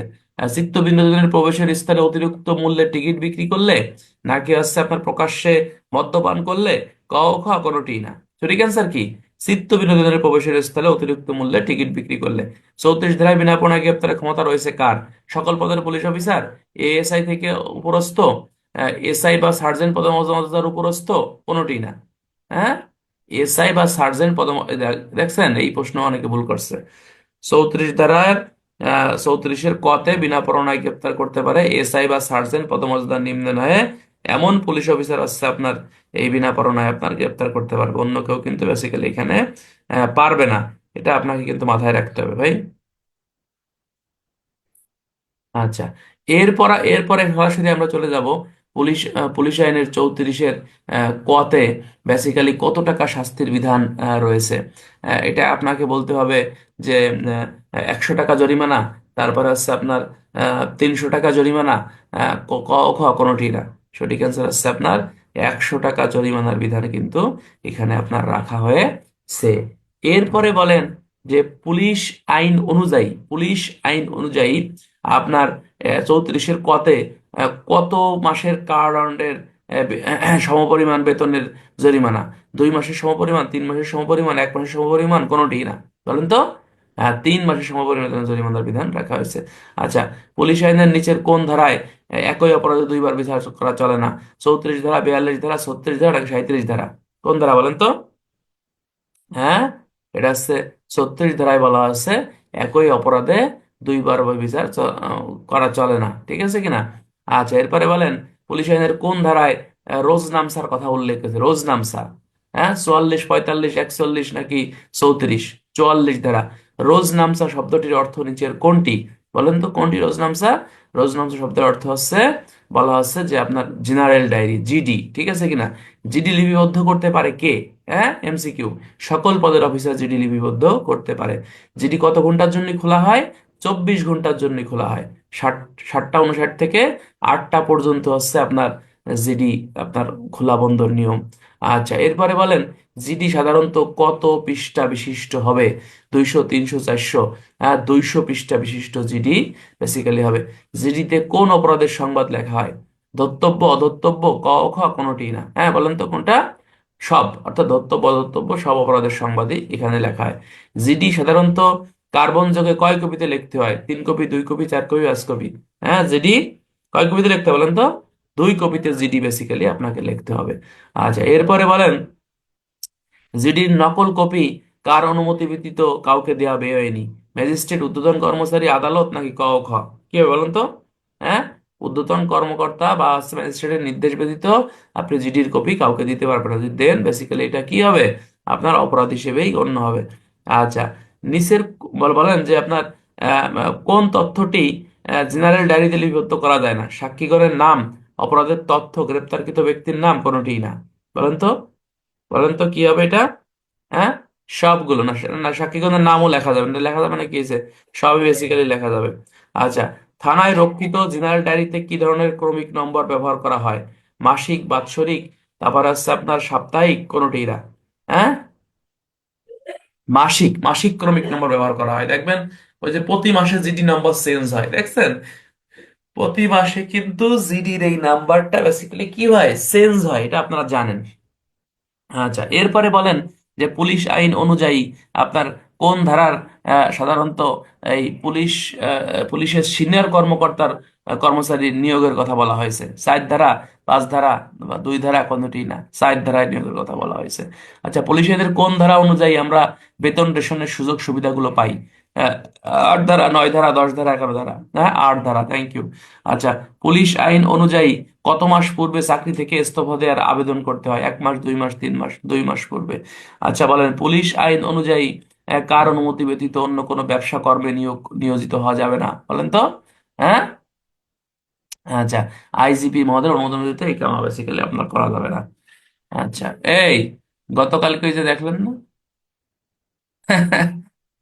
চিত্ত বিনোদনের প্রবেশের স্থানে অতিরিক্ত মূল্যে টিকিট বিক্রি করলে, নাকি হচ্ছে আপনার প্রকাশ্যে মদ্যপান করলে, ক ও খ কোনোটি না? সঠিক অ্যান্সার কি? চিত্ত বিনোদনের প্রবেশের স্থলে অতিরিক্ত মূল্যে টিকিট বিক্রি করলে। 34 ধারায় বিনা পণায় গ্রেপ্তারের ক্ষমতা রয়েছে কার? সকল পদের পুলিশ অফিসার, এএসআই থেকে উপরস্থ, এসআই বা সার্জেন্ট পদমর্যাদার উপরস্থ? কোনোটি না। হ্যাঁ, এসআই বা সার্জেন্ট দেখছেন, এই প্রশ্ন অনেকে ভুল করছে। 34 ধারার 34-এর কতে বিনা পরোয়ানায় গ্রেপ্তার করতে পারে এসআই বা সার্জেন্ট পদমর্যাদার নিম্ন নয় এমন পুলিশ অফিসার আছে আপনার, এই বিনা পরোয়ানায় আপনার গ্রেপ্তার করতে পারবে। অন্য কেউ কিন্তু বেসিক্যালি এখানে পারবে না। এটা আপনাকে কিন্তু মাথায় রাখতে হবে ভাই। আচ্ছা, এরপরে সরাসরি আমরা চলে যাব পুলিশ আইনের 34-এর কতে বেসিক্যালি কত টাকা শাস্তির বিধান রয়েছে। এটা আপনাকে বলতে হবে যে 100 টাকা জরিমানা, তারপরে হচ্ছে আপনার 300 টাকা জরিমানা, ক ও খ কোনোটি না। সঠিক অ্যান্সার হচ্ছে আপনার 100 টাকা জরিমানার বিধান কিন্তু এখানে আপনার রাখা হয়েছে। এরপরে বলেন যে পুলিশ আইন অনুযায়ী আপনার 34-এর কতে কত মাসের কারাদণ্ডের সমপরিমাণ বেতনের জরিমানা? 2 মাসের সমপরিমাণ, 3 মাসের সমপরিমাণ, 1 মাসের সমপরিমাণ, কোনোটি না। বলেন তো। হ্যাঁ, 3 মাসের সমপরিমাণ জরিমানার বিধান রাখা হয়েছে। আচ্ছা, পুলিশ আইনের নিচের কোন ধারায় একই অপরাধে দুইবার বিচার করা চলে না? 34 ধারা, 42 ধারা, 36 ধারা নাকি 37 ধারা? কোন ধারা বলেন তো? হ্যাঁ, এটা হচ্ছে 36 ধারায় বলা আছে একই অপরাধে দুইবার বিচার করা চলে না। ঠিক আছে কিনা? আচ্ছা, এরপরে বলেন পুলিশ আইনের কোন ধারায় রোজ নামসার কথা উল্লেখ আছে? রোজ নামসা, হ্যাঁ, 44, 45, 41 নাকি 34? 44 ধারা। রোজ নামসা শব্দটির অর্থ নিচের কোনটি? বলেন তো কোনটি রোজ নামসা? রোজ নামসা শব্দের অর্থ হচ্ছে, বলা হচ্ছে যে আপনার জেনারেল ডায়েরি, জিডি। ঠিক আছে কিনা? জিডি লিপিবদ্ধ করতে পারে কে? হ্যাঁ, এমসিকিউ। সকল পদের অফিসার জিডি লিপিবদ্ধ করতে পারে। জিডি কত ঘন্টার জন্য খোলা হয়? 24 ঘন্টার জন্য খোলা হয়। 7টা 59 থেকে 8টা পর্যন্ত হচ্ছে আপনার জিডি আপনার খোলা বন্ধর নিয়ম। আচ্ছা, এরপরে বলেন জিডি সাধারণত কত পৃষ্ঠা বিশিষ্ট হবে? 200, 300, 400? 200 পৃষ্ঠা বিশিষ্ট জিডি বেসিক্যালি হবে। জিডিতে কোন অপরাধের সংবাদ লেখা হয়? ধর্তব্য, অধর্তব্য, ক, খ, কোনোটি না। হ্যাঁ, বলেন তো কোনটা? সব, অর্থাৎ ধর্তব্য অধর্তব্য সব অপরাধের সংবাদই এখানে লেখা হয়। জিডি সাধারণত কার্বন যোগে কয় কপিতে লিখতে হয়? 3 কপি, 2 কপি, 4 কপি, 5 কপি? হ্যাঁ, জিডি কয় কপিতে লিখতে হয় বলেন তো? 2 কপিতে জিডি বেসিক্যালি আপনাকে লিখতে হবে। আচ্ছা, এরপরে বলেন জিডির নকল কপি কার অনুমতি ব্যতীত কাউকে দেওয়া বেআইনি? ম্যাজিস্ট্রেট, ঊর্ধ্বতন কর্মচারী, আদালত নাকি ক, খ? কি হবে বলেন তো? হ্যাঁ, ঊর্ধ্বতন কর্মকর্তা বা ম্যাজিস্ট্রেটের নির্দেশ ব্যতীত আপনি জিডির কপি কাউকে দিতে পারবেন না। যদি দেন বেসিক্যালি এটা কি হবে? আপনার অপরাধ হিসেবেই গণ্য হবে। আচ্ছা, নিচের বলেন যে আপনার কোন তথ্যটি জেনারেল ডায়েরিতে লিপিবদ্ধ করা যায় না? সাক্ষীগণের নাম, অপরাধের তথ্য, গ্রেপ্তারকৃত ব্যক্তির নাম, কোনোটিই না। বলেন তো। বলেন তো কি হবে এটা? হ্যাঁ, সবগুলো না। না, সাক্ষীগণের নামও লেখা যাবে না। লেখা যাবে না কি হয়েছে? সবই বেসিক্যালি লেখা যাবে। আচ্ছা, থানায় রক্ষিত জেনারেল ডায়েরিতে কি ধরনের ক্রমিক নম্বর ব্যবহার করা হয়? মাসিক, বাৎসরিক, তারপর আছে আপনার সাপ্তাহিক, কোনোটিই না। হ্যাঁ, মাসিক। মাসিক ক্রমিক নম্বর ব্যবহার করা হয়। দেখবেন ওই যে প্রতি মাসে জিডি নাম্বার চেঞ্জ হয়, দেখছেন? প্রতি মাসে কিন্তু জিডির এই নাম্বারটা বেসিক্যালি কি হয়? চেঞ্জ হয়, এটা আপনারা জানেন। আচ্ছা, এরপরে বলেন যে পুলিশ আইন অনুযায়ী আপনার কোন ধারার সাধারণত এই পুলিশের সিনিয়র কর্মকর্তার কর্মচারী নিয়োগের কথা বলা হয়েছে? 4 ধারা, 5 ধারা বা 2 ধারা, কোনটি না? 4 ধারায় নিয়োগের কথা বলা হয়েছে। আচ্ছা, পুলিশের কোন ধারা অনুযায়ী আমরা বেতন রেশনের সুযোগ সুবিধাগুলো পাই? আহ, 8 ধারা, 9 ধারা, 10 ধারা, 11 ধারা? হ্যাঁ, 8 ধারা। Thank you. আচ্ছা, পুলিশ আইন অনুযায়ী কত মাস পূর্বে চাকরি থেকে ইস্তফা দেওয়ার আবেদন করতে হয়? 1 মাস, 2 মাস, 3 মাস? 2 মাস পূর্বে। আচ্ছা, বলেন পুলিশ আইন অনুযায়ী কার অনুমতি ব্যতীত অন্য কোনো ব্যবসা কর্মে নিয়োজিত হওয়া যাবে না? বলেন তো। হ্যাঁ, আচ্ছা, আইজিপি মহোদয়ের অনুমোদন ব্যতীত এই কাম বেসিক্যালি আপনার করা যাবে না। আচ্ছা, এই গতকালকে ওই যে দেখলেন না?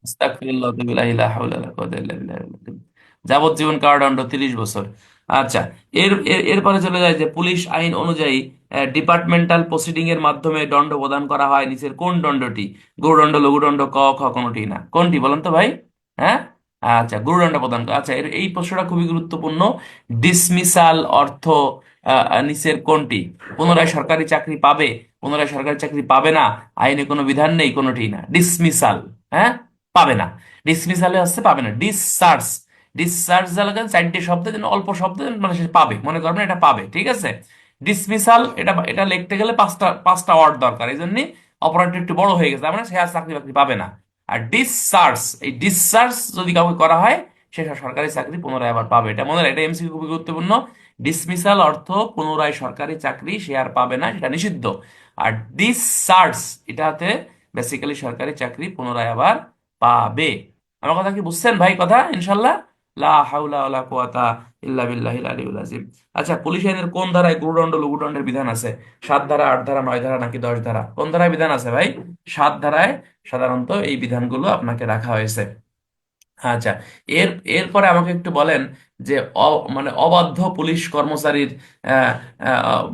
আস্তাগফিরুল্লাহ, লা হাওলা ওয়ালা কুওয়াতা ইল্লা বিল্লাহ। যাবজ্জীবন কারাদণ্ড 30 বছর। আচ্ছা, এরপরে চলে যায় যে পুলিশ আইন অনুযায়ী ডিপার্টমেন্টাল প্রসিডিং এর মাধ্যমে দণ্ড প্রদান করা হয় নিচের কোন দণ্ডটি? গুরুদণ্ড, লঘুদণ্ড, ক, খ, কোনটি না? কোনটি বলেন তো ভাই? হ্যাঁ, আচ্ছা, গুরুদণ্ড প্রদান করা। আচ্ছা, এই প্রশ্নটা খুবই গুরুত্বপূর্ণ। ডিসমিসাল অর্থ নিচের কোনটি? পুনরায় সরকারি চাকরি পাবে, পুনরায় সরকারি চাকরি পাবে না, আইনে কোনো বিধান নেই, কোনোটি না। ডিসমিসাল, হ্যাঁ, পাবে না। ডিসমিসালে হচ্ছে পাবে না। ডিসচার্জ, ডিসচার্জ লাগান 4টে শব্দ, যেন অল্প শব্দ যেন মানে সে পাবে, মনে করবেন এটা পাবে। ঠিক আছে? ডিসমিসাল, এটা এটা লিখতে গেলে পাঁচটা পাঁচটা ওয়ার্ড দরকার, এই জন্য অপারেটর একটু বড় হয়ে গেছে, তার মানে সে আর চাকরি বাকরি পাবে না। আর ডিসচার্জ, এই ডিসচার্জ যদি কাউকে করা হয় সে সরকারি চাকরি পুনরায় আবার পাবে। এটা মনে রাখে, এটা এমসিকিউ খুবই গুরুত্বপূর্ণ। ডিসমিসাল অর্থ পুনরায় সরকারি চাকরি সে আর পাবে না, সেটা নিষিদ্ধ। আর ডিসচার্জ এটাতে বেসিক্যালি সরকারি চাকরি পুনরায় আবার পাবে। আমার কথা কি বুঝছেন ভাই? কথা ইনশাল্লাহ। লা হাওলা ওয়ালা কুওয়াতা ইল্লা বিল্লাহিল আলিয়্যিল আযীম। আচ্ছা, পুলিশ আইনের কোন ধারায় গুরুদণ্ড লঘুদণ্ডের বিধান আছে? 7 ধারা, 8 ধারা, 9 ধারা নাকি 10 ধারা? কোন ধারায় বিধান আছে ভাই? 7 ধারায় সাধারণত এই বিধানগুলো আপনাকে রাখা হয়েছে। আচ্ছা, এর এরপরে আমাকে একটু বলেন যে মানে অবাধ্য পুলিশ কর্মচারীর আহ,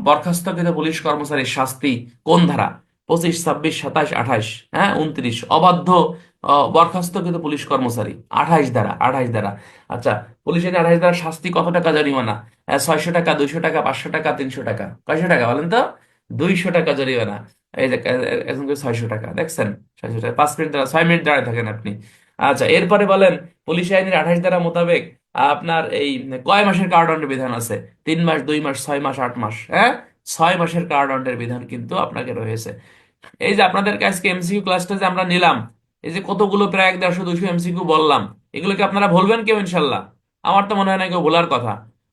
বরখাস্তকৃত পুলিশ কর্মচারীর শাস্তি কোন ধারা? 25, 26, 27, 28? হ্যাঁ, 29। অবাধ্য বরখাস্তকৃত পুলিশ কর্মচারী, 28 ধারা, 28 ধারা। আচ্ছা, পুলিশের 28 ধারা শাস্তি কত টাকা জরিমানা? 600 টাকা, 200 টাকা, 500 টাকা, 300 টাকা। কয়শো টাকা বলেন তো? 200 টাকা জরিমানা। এই যে একজন 600 টাকা, দেখছেন? 600 টাকা। 5 মিনিট দাঁড়া, 6 মিনিট দাঁড়ায় থাকেন আপনি। আচ্ছা, এরপরে বলেন, পুলিশ আইনের 28 ধারা মোতাবেক আপনার এই কয় মাসের কারাদণ্ডের বিধান আছে? 3 মাস, 2 মাস, 6 মাস, 8 মাস? হ্যাঁ, 6 মাসের কারাদণ্ডের বিধান কিন্তু আপনাকে রয়েছে। এই যে আপনাদেরকে আজকে এমসিকিউ ক্লাসটা যে আমরা নিলাম, এই যে কতগুলো প্রায় 150-200 এমসিকিউ বললাম, এগুলোকে আপনারা বলবেন কেউ ইনশাল্লাহ? আমার তো মনে হয় না কেউ ভোলার কথা।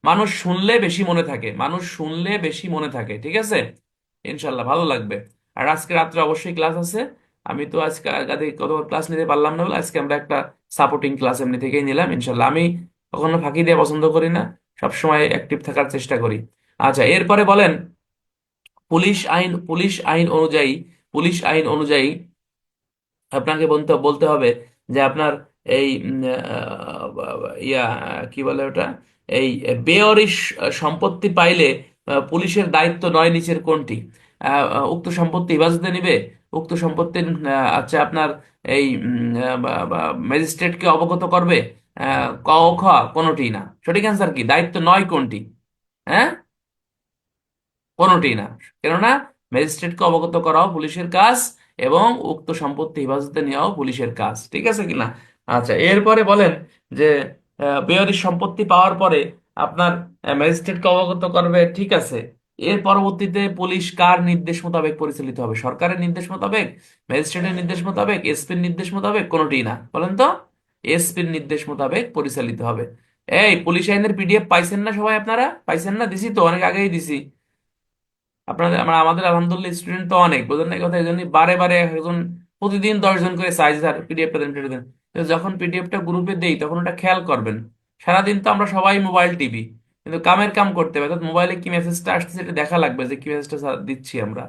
মানুষ শুনলে বেশি মনে থাকে, মানুষ শুনলে বেশি মনে থাকে, ঠিক আছে? ইনশাল্লাহ ভালো লাগবে। আর আজকে রাত্রে অবশ্যই ক্লাস আছে। আমি তো আজকে আগে কত ক্লাস নিতে পারলাম না বলে আজকে আমরা একটা সাপোর্টিং ক্লাস এমনি থেকেই নিলাম। ইনশাল্লাহ আমি কখনো ফাঁকি দিয়ে পছন্দ করি না, সবসময় অ্যাক্টিভ থাকার চেষ্টা করি। আচ্ছা, এরপরে বলেন, পুলিশ আইন অনুযায়ী, পুলিশ আইন অনুযায়ী আপনাকে বলতে বলতে হবে যে আপনার এই কি বলে ওটা, এই বেঅরিশ সম্পত্তি পাইলে পুলিশের দায়িত্ব নয় নিচের কোনটি? উক্ত সম্পত্তি হেফাজতে নিবে, উক্ত সম্পত্তির আচ্ছা আপনার এই ম্যাজিস্ট্রেটকে অবগত করবে, ক ও খ কোনোটি না। সঠিক অ্যান্সার কি? দায়িত্ব নয় কোনটি? হ্যাঁ, কোনোটি না। কেননা ম্যাজিস্ট্রেটকে অবগত করাও পুলিশের কাজ, এবং উক্ত সম্পত্তি হেফাজতে নেওয়াও পুলিশের কাজ, ঠিক আছে কিনা? আচ্ছা, এরপরে বলেন যে বেয়ারি সম্পত্তি পাওয়ার পরে আপনার ম্যাজিস্ট্রেটকে অবগত করবে, ঠিক আছে। এর পরবর্তীতে পুলিশ কার নির্দেশ মোতাবেক পরিচালিত হবে? সরকারের নির্দেশ মোতাবেক, ম্যাজিস্ট্রেটের নির্দেশ মোতাবেক, এসপির নির্দেশ মোতাবেক? কোনোটি না, বলেন তো? এসপির নির্দেশ মোতাবেক পরিচালিত হবে। এই পুলিশ আইনের পিডিএফ পাইছেন না সবাই? আপনারা পাইছেন না? দিছি তো, অনেক আগেই দিছি। আপনাদের আমাদের আলহামদুলিল্লাহ স্টুডেন্ট তো অনেক, বোঝেন না এই কথা? এই জন্য বারে বারে একজন প্রতিদিন 10 জন করে সাইজ আর পিডিএফটা দেন, পিডিএফ দেন। তো যখন পিডিএফটা গ্রুপে দেই তখন ওটা খেয়াল করবেন। সারাদিন তো আমরা সবাই মোবাইল টিপি, কিন্তু কামের কাম করতে হবে, অর্থাৎ মোবাইলে কি মেসেজটা আসছে সেটা দেখা লাগবে যে কি মেসেজটা দিচ্ছি আমরা।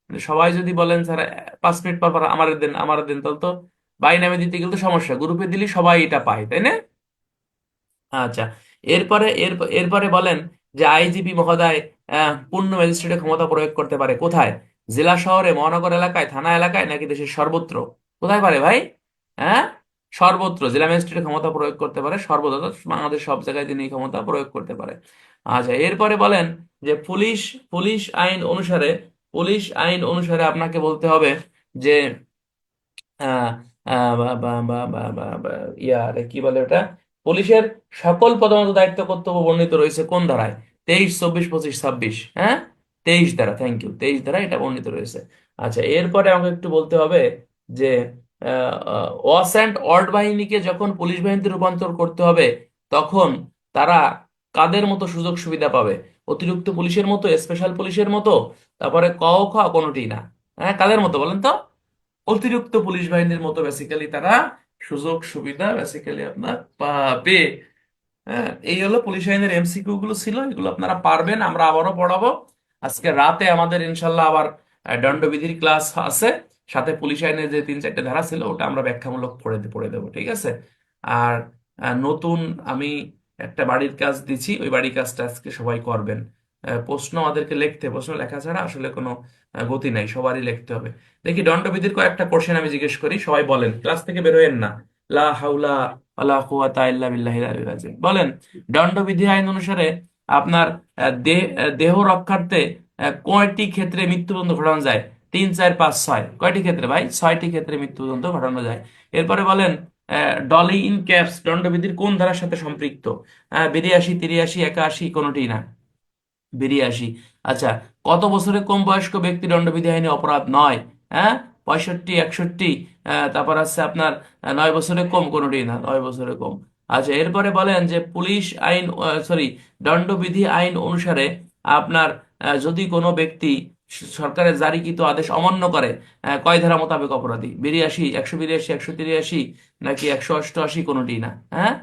কিন্তু সবাই যদি বলেন স্যার 5 মিনিট পর পর আমার দেন, আমার দেন, তাহলে তো বাই নামে দিতে গেলে তো সমস্যা। গ্রুপে দিলে সবাই এটা পায়, তাই না? আচ্ছা, এরপরে বলেন যে আইজিপি মহোদয় পূর্ণ ম্যাজিস্ট্রেটের ক্ষমতা প্রয়োগ করতে পারে কোথায়? জেলা শহরে, মহানগর এলাকায়, থানা এলাকায়, নাকি দেশের সর্বত্র? কোথায় পারে ভাই? হ্যাঁ, সর্বত্র জেলা ম্যাজিস্ট্রেটের ক্ষমতা প্রয়োগ করতে পারে, সর্বত্র, অর্থাৎ বাংলাদেশ সব জায়গায় তিনি এই ক্ষমতা প্রয়োগ করতে পারে। আচ্ছা, এরপরে বলেন যে পুলিশ আইন অনুসারে, পুলিশ আইন অনুসারে আপনাকে বলতে হবে যে আহ, আরে কি বলে ওটা, পুলিশের সকল পদোন্নত দায়িত্ব কর্তব্য বর্ণিত রয়েছে কোন ধারায়? 23, 24, 25, 26? হ্যাঁ, 23 ধারা, থ্যাংক ইউ, 23 ধারা এটা বর্ণিত রয়েছে। আচ্ছা, এরপরে আমাকে একটু বলতে হবে যে ওয়াস অ্যান্ড অর্ড বাহিনীকে যখন পুলিশ বাহিনীতে রূপান্তর করতে হবে, তখন তারা কাদের মতো সুযোগ সুবিধা পাবে? অতিরিক্ত পুলিশের মতো, স্পেশাল পুলিশের মতো, তারপরে ক ও খ কোনোটি না? হ্যাঁ, কাদের মতো বলেন তো? অতিরিক্ত পুলিশ বাহিনীর মতো বেসিক্যালি তারা সুযোগ সুবিধা বেসিক্যালি আপনার পাবে। হ্যাঁ, এই হলো পুলিশ আইনের এমসিকিউ গুলো ছিল, এগুলো আপনারা পারবেন, আমরা আবারও পড়াবো। আজকে রাতে আমাদের ইনশাল্লাহ আবার দণ্ডবিধির ক্লাস আছে, সাথে পুলিশ আইনের যে 3-4টে ধারা ছিল ওটা আমরা ব্যাখ্যামূলক পড়ে দেবো, ঠিক আছে? আর নতুন আমি একটা বাড়ির কাজ দিচ্ছি, ওই বাড়ির কাজটা আজকে সবাই করবেন। প্রশ্ন আমাদেরকে লিখতে, প্রশ্ন লেখা ছাড়া আসলে কোনো গতি নাই, সবারই লিখতে হবে। দেখি দণ্ডবিধির কয়েকটা কোশ্চেন আমি জিজ্ঞেস করি, সবাই বলেন, ক্লাস থেকে বেরোয়েন না। লা হাউলা ওয়ালা কুওয়াতা ইল্লা বিল্লাহিল আলিয়্যিল আযীম। বলেন, দণ্ডবিধি আইন অনুসারে আপনার দেহ রক্ষার্থে কয়টি ক্ষেত্রে মৃত্যুদণ্ড ঘটানো যায়? 3, 4, 5, 6? কয়টি ক্ষেত্রে ভাই? 6টি ক্ষেত্রে মৃত্যুদণ্ড ঘটানো যায়। এরপরে বলেন, ডলি ইন ক্যাপস দণ্ডবিধির কোন ধারার সাথে সম্পৃক্ত? 82, 83, 81? কোনোটি না, 82। আচ্ছা, কত বছরের কম বয়স্ক ব্যক্তি দণ্ডবিধি আইনে অপরাধ নয়? হ্যাঁ, 65, 61? তারপর আছে আপনার 9 বছরের কম? কোনোটি না, 9 বছরের কম। আচ্ছা, এরপরে বলেন যে পুলিশ আইন, সরি, দণ্ডবিধি আইন অনুসারে আপনার যদি কোনো ব্যক্তি সরকারের জারিকৃত আদেশ অমান্য করে, কয় ধারা মোতাবেক অপরাধী? 82, 182, 183, নাকি 188? কোনোটি না। হ্যাঁ,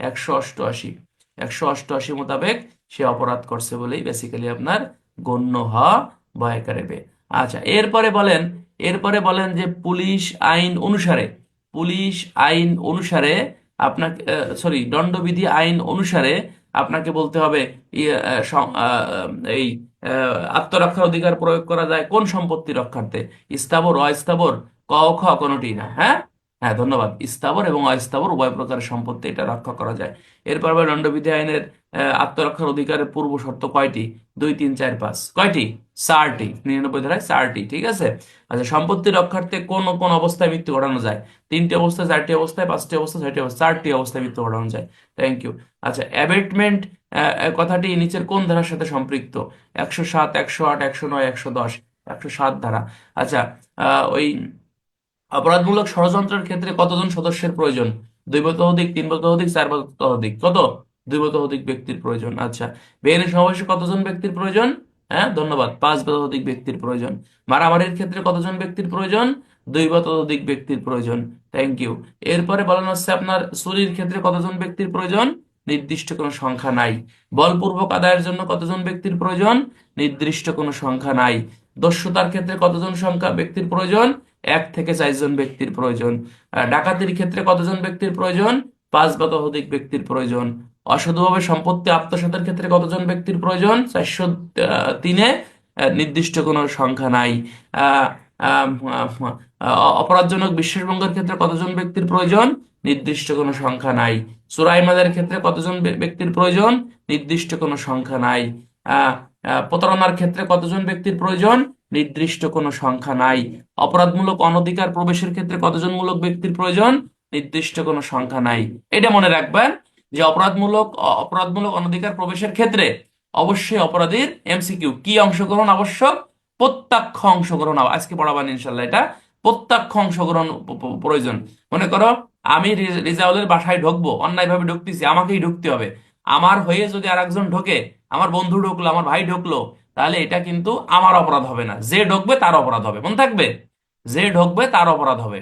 188, 188 মোতাবেক সে অপরাধ করছে বলেই বেসিক্যালি আপনার গণ্য হওয়া ভয় করবে। আচ্ছা, এরপরে বলেন যে পুলিশ আইন অনুসারে, পুলিশ আইন অনুসারে আপনাকে, সরি, দণ্ডবিধি আইন অনুসারে আপনাকে বলতে হবে ইয়ে, এই আত্মরক্ষার অধিকার প্রয়োগ করা যায় কোন সম্পত্তি রক্ষার্থে? স্থাবর, অস্থাবর, ক ও খ? কোনোটি না। হ্যাঁ, হ্যাঁ, ধন্যবাদ। স্থাবর এবং অস্থাবর উভয় প্রকারের সম্পত্তি এটা রক্ষা করা যায়। এরপর আবার দণ্ডবিধি আইনের আত্মরক্ষার অধিকারের পূর্ব শর্ত কয়টি? 2, 3, 4, 5 কয়টি? 4টি। 99 ধারায় 4টি, ঠিক আছে। আচ্ছা, সম্পত্তি রক্ষার্থে কোন কোন অবস্থায় মৃত্যু ঘটানো যায়? 3টি অবস্থায়, 4টি অবস্থায়, 5টি অবস্থায়, 6টি অবস্থায়? 4টি অবস্থায় মৃত্যু ঘটানো যায়। Thank you. আচ্ছা, অ্যাবেটমেন্ট কথাটি নিচের কোন ধারার সাথে সম্পৃক্ত? 107, 108, 109, 110? 107 ধারা। আচ্ছা, ওই অপরাধমূলক ষড়যন্ত্রের ক্ষেত্রে কতজন সদস্যের প্রয়োজন? 2 বা ততোধিক, 3 বা ততোধিক, 4 বা ততোধিক? কত? 2 বা ততোধিক ব্যক্তির প্রয়োজন। আচ্ছা, বেআইনি সমাবেশে কতজন ব্যক্তির প্রয়োজন? হ্যাঁ, ধন্যবাদ। 5 বা ততোধিক ব্যক্তির প্রয়োজন। মারামারির ক্ষেত্রে কতজন ব্যক্তির প্রয়োজন? 2 বা ততোধিক ব্যক্তির প্রয়োজন। Thank you. এরপরে বলানো হচ্ছে আপনার চুরির ক্ষেত্রে কতজন ব্যক্তির প্রয়োজন? নির্দিষ্ট কোনো সংখ্যা নাই। বলপূর্বক আদায়ের জন্য কতজন ব্যক্তির প্রয়োজন? নির্দিষ্ট কোনো সংখ্যা নাই। দস্যুতার ক্ষেত্রে কতজন সংখ্যা ব্যক্তির প্রয়োজন? 1 থেকে 4 জন ব্যক্তির প্রয়োজন। ডাকাতির ক্ষেত্রে কতজন ব্যক্তির প্রয়োজন? 5 বা ততোধিক ব্যক্তির প্রয়োজন। অসাধুভাবে সম্পত্তি আত্মসাতের ক্ষেত্রে কতজন ব্যক্তির প্রয়োজন? 403-এ নির্দিষ্ট কোনো সংখ্যা নাই। আহ, আহ, অপরাধজনক বিশ্বাসভঙ্গের ক্ষেত্রে কতজন ব্যক্তির প্রয়োজন? নির্দিষ্ট কোনো সংখ্যা নাই। চোরাই মালের ক্ষেত্রে কতজন ব্যক্তির প্রয়োজন? নির্দিষ্ট কোনো সংখ্যা নাই। আহ, প্রতারণার ক্ষেত্রে কতজন ব্যক্তির প্রয়োজন? নির্দিষ্ট কোনো সংখ্যা নাই। অপরাধমূলক অনধিকার প্রবেশের ক্ষেত্রে কতজন মূলক ব্যক্তির প্রয়োজন? নির্দিষ্ট কোনো সংখ্যা নাই। এটা মনে রাখবেন যে অপরাধমূলক অনধিকার প্রবেশের ক্ষেত্রে অবশ্যই অপরাধীর এমসিকিউ কি অংশগ্রহণ আবশ্যক? প্রত্যক্ষ অংশগ্রহণ আজকে পড়াবেন ইনশাল্লাহ। এটা প্রত্যক্ষ অংশগ্রহণ প্রয়োজন। মনে করো আমি রিজাউলের বাসায় ঢুকবো, অন্যায়ভাবে ঢুকতেছি, আমাকেই ঢুকতে হবে। আমার হয়ে যদি আর একজন ঢোকে, আমার বন্ধু ঢুকলো, আমার ভাই ঢুকলো, তাহলে এটা কিন্তু আমার অপরাধ হবে না, যে ঢুকবে তার অপরাধ হবে। মনে থাকবে, যে ঢুকবে তার অপরাধ হবে।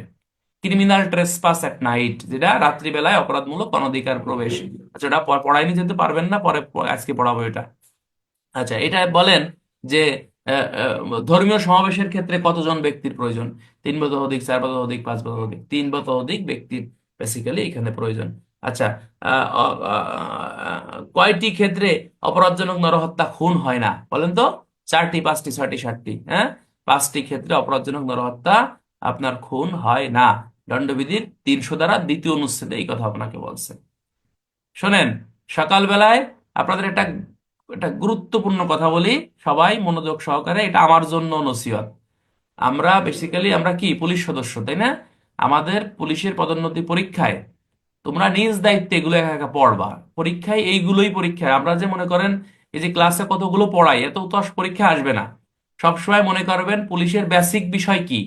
ক্রিমিনাল ট্রেসপাস এট নাইট, যেটা রাত্রিবেলায় অপরাধমূলক অনধিকার প্রবেশ। আচ্ছা, ওটা পড়াইনি যেতে পারবেন না, পরে আজকে পড়াবো এটা। আচ্ছা, এটা বলেন যে ধর্মীয় সমাবেশের ক্ষেত্রে কতজন ব্যক্তির প্রয়োজন? 3 বা ততোধিক, 4 বা ততোধিক, 5 বা ততোধিক? 3 বা ততোধিক ব্যক্তির বেসিক্যালি এখানে প্রয়োজন। আচ্ছা, কয়টি ক্ষেত্রে অপরাধজনক নরহত্যা খুন হয় না? বলেন তো। 4টি, 5টি, 6টি, 7টি? হ্যাঁ, 5টি ক্ষেত্রে অপরাধজনক নরহত্যা আপনার খুন হয় না। দণ্ডবিধির 300 ধারা 2য় অনুচ্ছেদে এই কথা আপনাকে বলছে। শোনেন, সকালবেলায় আপনাদের একটা একটা গুরুত্বপূর্ণ কথা বলি, সবাই মনোযোগ সহকারে, এটা আমার জন্য নসিহত। আমরা বেসিক্যালি আমরা কি পুলিশ সদস্য, তাই না? আমাদের পুলিশের পদোন্নতি পরীক্ষায় তোমরা নিজ দায়িত্বে এগুলো একা একা পড়বা। পরীক্ষায় এইগুলোই পরীক্ষায় আমরা যে মনে করেন এই যে ক্লাসে কতগুলো পড়াই, এত তো আর পরীক্ষা আসবে না। সবসময় মনে করবেন পুলিশের বেসিক বিষয় কি।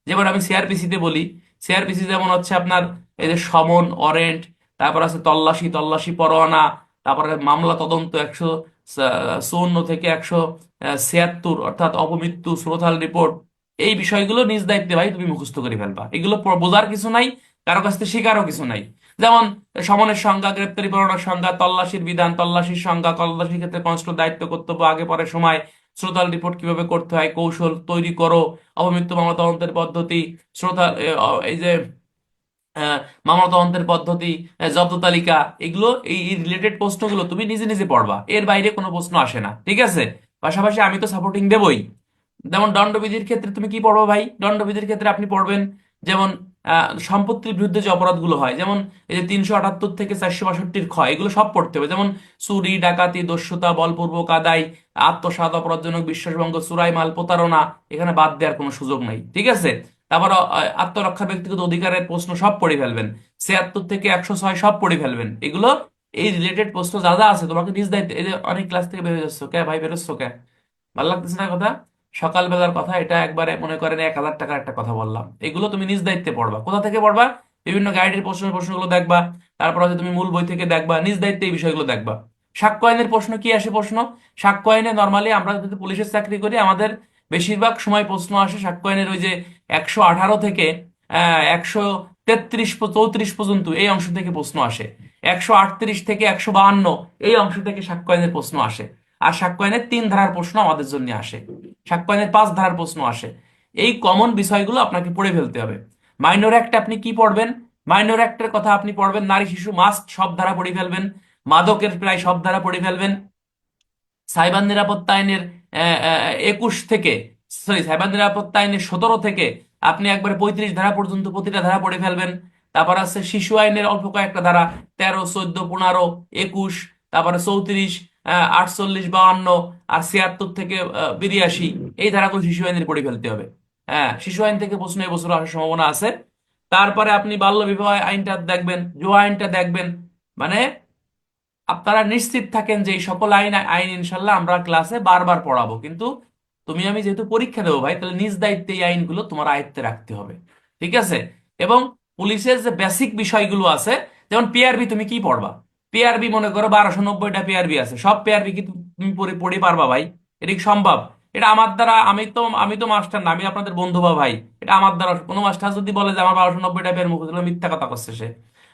যেমন আমি সিআরপিসি তে বলি, সিআরপিসি যেমন হচ্ছে আপনার এই যে সমন, অরেন্ট, তারপর আছে তল্লাশি, তল্লাশি পরোয়ানা, তারপরে মামলা তদন্ত 154 থেকে 176, অর্থাৎ অপমৃত্যু, শ্রোতাল রিপোর্ট। এই বিষয়গুলো নিজ দায়িত্বে ভাই তুমি মুখস্থ করে ফেলবা। এগুলো বোঝার কিছু নাই, কারো কাছ থেকে শেখারও কিছু নাই। যেমন সমনের সংজ্ঞা, গ্রেপ্তারি পরোয়ানার সংজ্ঞা, তল্লাশির বিধান, তল্লাশির সংজ্ঞা, তল্লাশির ক্ষেত্রে কনস্টেবল দায়িত্ব, কর্তব্য, আগে পরে সময়, শ্রোতাল রিপোর্ট কিভাবে করতে হয়, কৌশল তৈরি করো, অপমৃত্যু মামলা তদন্তের পদ্ধতি, শ্রোতা এই যে আহ, মামলা তদন্তের পদ্ধতি, জব্দ তালিকা, এগুলো এই রিলেটেড প্রশ্নগুলো তুমি নিজে নিজে পড়বা, এর বাইরে কোনো প্রশ্ন আসে না, ঠিক আছে? পাশাপাশি আমি তো সাপোর্টিং দেবই। যেমন দণ্ডবিধির ক্ষেত্রে তুমি কি পড়বো ভাই? দণ্ডবিধির ক্ষেত্রে আপনি পড়বেন যেমন সম্পত্তির বিরুদ্ধে যে অপরাধগুলো হয়, যেমন এই যে 378 থেকে 462 ক্ষয়, এগুলো সব পড়তে হবে। যেমন চুরি, ডাকাতি, দস্যুতা, বলপূর্বক আদায়, আত্মসাৎ, অপরাধজনক বিশ্বাসভঙ্গ, চোরাই মাল, প্রতারণা, এখানে বাদ দেওয়ার কোনো সুযোগ নাই, ঠিক আছে? তারপর আত্মরক্ষা, ব্যক্তিগত অধিকারের প্রশ্ন সব পড়ে ফেলবেন। 76 থেকে 106 সব পড়ে ফেলবেন। এগুলো এই রিলেটেড প্রশ্ন যা যা আছে তোমাকে নিজ দায়িত্ব। এই যে অনেক ক্লাস থেকে বেরোয় যাচ্ছ কে ভাই, বেরোচ্ছ কে? ভালো লাগতেছে না কথা? সকালবেলার কথা এটা, একবারে মনে করেন 1000 টাকার একটা কথা বললাম। এগুলো তুমি নিজ দায়িত্বে পড়বা। কোথা থেকে পড়বা? বিভিন্ন গাইডের প্রশ্নগুলো দেখবা, তারপর হচ্ছে তুমি মূল বই থেকে দেখবা, নিজ দায়িত্বে এই বিষয়গুলো দেখবা। সাক্ষ্য আইনের প্রশ্ন কি আসে? সাক্ষ্য আইনে নর্মালি আমরা যদি পুলিশের চাকরি করি, আমাদের বেশিরভাগ সময় প্রশ্ন আসে সাক্ষ্য আইনের ওই যে 118 থেকে 133 34 পর্যন্ত এই অংশ থেকে প্রশ্ন আসে। 138 থেকে 152 এই অংশ থেকে সাক্ষ্য আইনের প্রশ্ন আসে। আর সাক্ষ্য আইনের 3 ধারার প্রশ্ন আমাদের জন্য আসে। সাক্ষ্য আইনের 5 ধারার প্রশ্ন আসে। এই কমন বিষয়গুলো আপনাকে পড়ে ফেলতে হবে। মাইনর অ্যাক্ট আপনি কি পড়বেন? মাইনর অ্যাক্টের কথা আপনি পড়বেন, নারী শিশু মাস্ট সব ধারা পড়ে ফেলবেন, মাদকের প্রায় সব ধারা পড়ে ফেলবেন। সাইবার নিরাপত্তা আইনের 21 থেকে, সরি, সাইবার নিরাপত্তা আইনের 17 থেকে আপনি একবারে 35 ধারা পর্যন্ত প্রতিটা ধারা পড়ে ফেলবেন। তারপর আছে শিশু আইনের অল্প কয়েকটা ধারা, 13, 14, 15, 21, তারপরে 34, 48, 52 আর 76 থেকে 82, এই ধারাগুলো শিশু আইনের পড়ে ফেলতে হবে। হ্যাঁ, শিশু আইন থেকে প্রশ্ন এবছর আসার সম্ভাবনা আছে। তারপরে আপনি বাল্য বিবাহ আইনটা দেখবেন, জুয়া আইনটা দেখবেন। মানে আপনারা নিশ্চিত থাকেন যে এই সকল আইন আইন ইনশাল্লাহ আমরা ক্লাসে বারবার পড়াবো। কিন্তু তুমি আমি যেহেতু পরীক্ষা দেবো ভাই, তাহলে নিজ দায়িত্বে এই আইনগুলো তোমার আয়ত্তে রাখতে হবে। ঠিক আছে? এবং পুলিশের যে বেসিক বিষয়গুলো আছে, যেমন পিআরবি, তুমি কি পড়বা? পিআরবি মনে করো 1290টা পিআরবি আছে, সব পিআরবি কি তুমি পড়ে পড়ে পারবা ভাই? এটা কি সম্ভব? এটা আমার দ্বারা, আমি তো মাস্টার না, আমি আপনাদের বন্ধু বা ভাই। এটা আমার দ্বারা, কোনো মাস্টার যদি বলে যে আমার 1290টা পিআর মুখস্থ, মিথ্যা কথা করছে সে।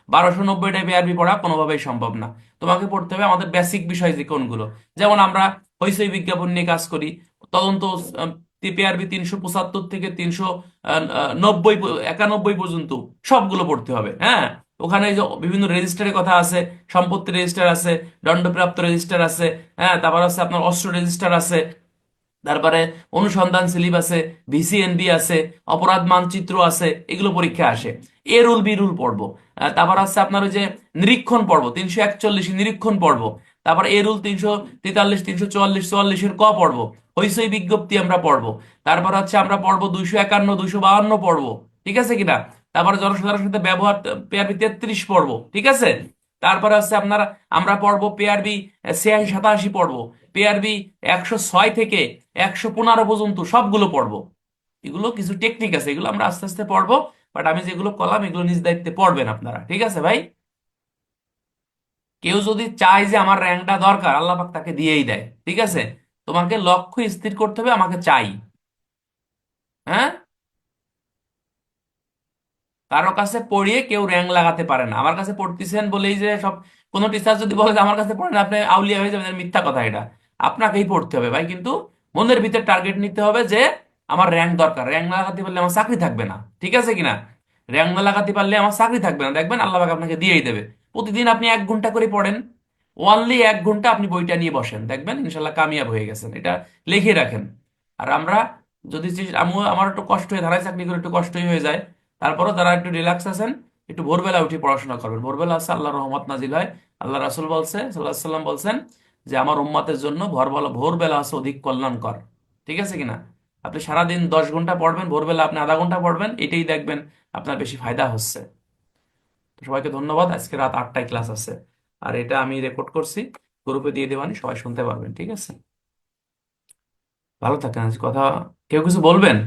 1290টা পিআরবি পড়া কোনোভাবেই সম্ভব না। তোমাকে পড়তে হবে আমাদের বেসিক বিষয় যে কোনগুলো। যেমন আমরা হইচই বিজ্ঞাপন নিয়ে কাজ করি, তদন্ত, পিআরবি 375 থেকে 390, 91 পর্যন্ত সবগুলো পড়তে হবে। হ্যাঁ, ওখানে যে বিভিন্ন রেজিস্টারের কথা আছে, সম্পত্তি রেজিস্টার আছে, দণ্ডপ্রাপ্ত রেজিস্টার আছে, হ্যাঁ, তারপর আছে আপনার অস্ত্র রেজিস্টার আছে, তারপরে অনুসন্ধান স্লিপ আছে, ভিসিএনবি আছে, অপরাধ মানচিত্র আছে, এগুলো পরীক্ষা আসে। এ রুল বি রুল পড়বো। তারপর আছে আপনার ওই যে নিরীক্ষণ পড়বো, 341 নিরীক্ষণ পড়বো। তারপর এ রুল 343, 344, 44-এর ক পড়বো। হইচই বিজ্ঞপ্তি আমরা পড়বো। তারপর হচ্ছে আমরা পড়বো 251, 252 পড়বো। ঠিক আছে কিনা? তারপরে জনসাধারণের সাথে ব্যবহার, পিআরবি 33 পড়বো। ঠিক আছে? তারপরে হচ্ছে আপনারা, আমরা পড়বো পিআরবি 86, 87 পড়বো। পিআরবি 106 থেকে 115 পর্যন্ত সবগুলো পড়বো। এগুলো কিছু টেকনিক আছে, এগুলো আমরা আস্তে আস্তে পড়বো। বাট আমি যেগুলো কলাম এগুলো নিজ দায়িত্বে পড়বেন আপনারা। ঠিক আছে ভাই? কেউ যদি চায় যে আমার র্যাঙ্কটা দরকার, আল্লাহ পাক তাকে দিয়েই দেয়। ঠিক আছে? তোমাকে লক্ষ্য স্থির করতে হবে, আমাকে চাই। হ্যাঁ, কারো কাছে পড়িয়ে কেউ র্যাঙ্ক লাগাতে পারে না। আমার কাছে পড়তেছেন বলেই যে সব, কোনো টিচার যদি বলে যে আমার কাছে পড়েন আপনি আউলিয়া হয়ে যাবেন, মিথ্যা কথা এটা। আপনাকেই পড়তে হবে ভাই, কিন্তু মনের ভিতরে টার্গেট নিতে হবে যে আমার র্যাঙ্ক দরকার। র্যাঙ্ক না লাগাতে পারলে আমার চাকরি থাকবে না। ঠিক আছে কিনা? র্যাঙ্ক না লাগাতে পারলে আমার চাকরি থাকবে না, দেখবেন আল্লাহ পাক আপনাকে দিয়েই দেবে। প্রতিদিন আপনি 1 ঘন্টা করে পড়েন, ওনলি 1 ঘন্টা আপনি বইটা নিয়ে বসেন, দেখবেন ইনশাল্লাহ কামিয়াব হয়ে গেছেন। এটা লিখে রাখেন। আর আমরা যদি আমার একটু কষ্ট হয়ে, ধারায় চাকরি করে একটু কষ্টই হয়ে যায়, তারপরও যারা একটু রিল্যাক্স আছেন, একটু ভোরবেলা উঠে পড়াশোনা করবেন। ভোরবেলা আছে আল্লাহর রহমত নাজিল হয়। আল্লাহ রাসূল বলছে, সাল্লাল্লাহু আলাইহি সাল্লাম বলছেন যে আমার উম্মতের জন্য ভোরবেলা, ভোরবেলা আছে অধিক কল্যাণকর। ঠিক আছে কিনা? আপনি সারাদিন 10 ঘন্টা পড়বেন, ভোরবেলা আপনি আধা ঘন্টা পড়বেন, এটাই দেখবেন আপনার বেশি ফায়দা হচ্ছে। তো সবাইকে ধন্যবাদ। আজকে রাত 8টায় ক্লাস আছে, আর এটা আমি রেকর্ড করছি, গ্রুপে দিয়ে দেবানি, সবাই শুনতে পারবেন। ঠিক আছে? ভালো থাকেন। আজ কথা, কেউ কিছু বলবেন?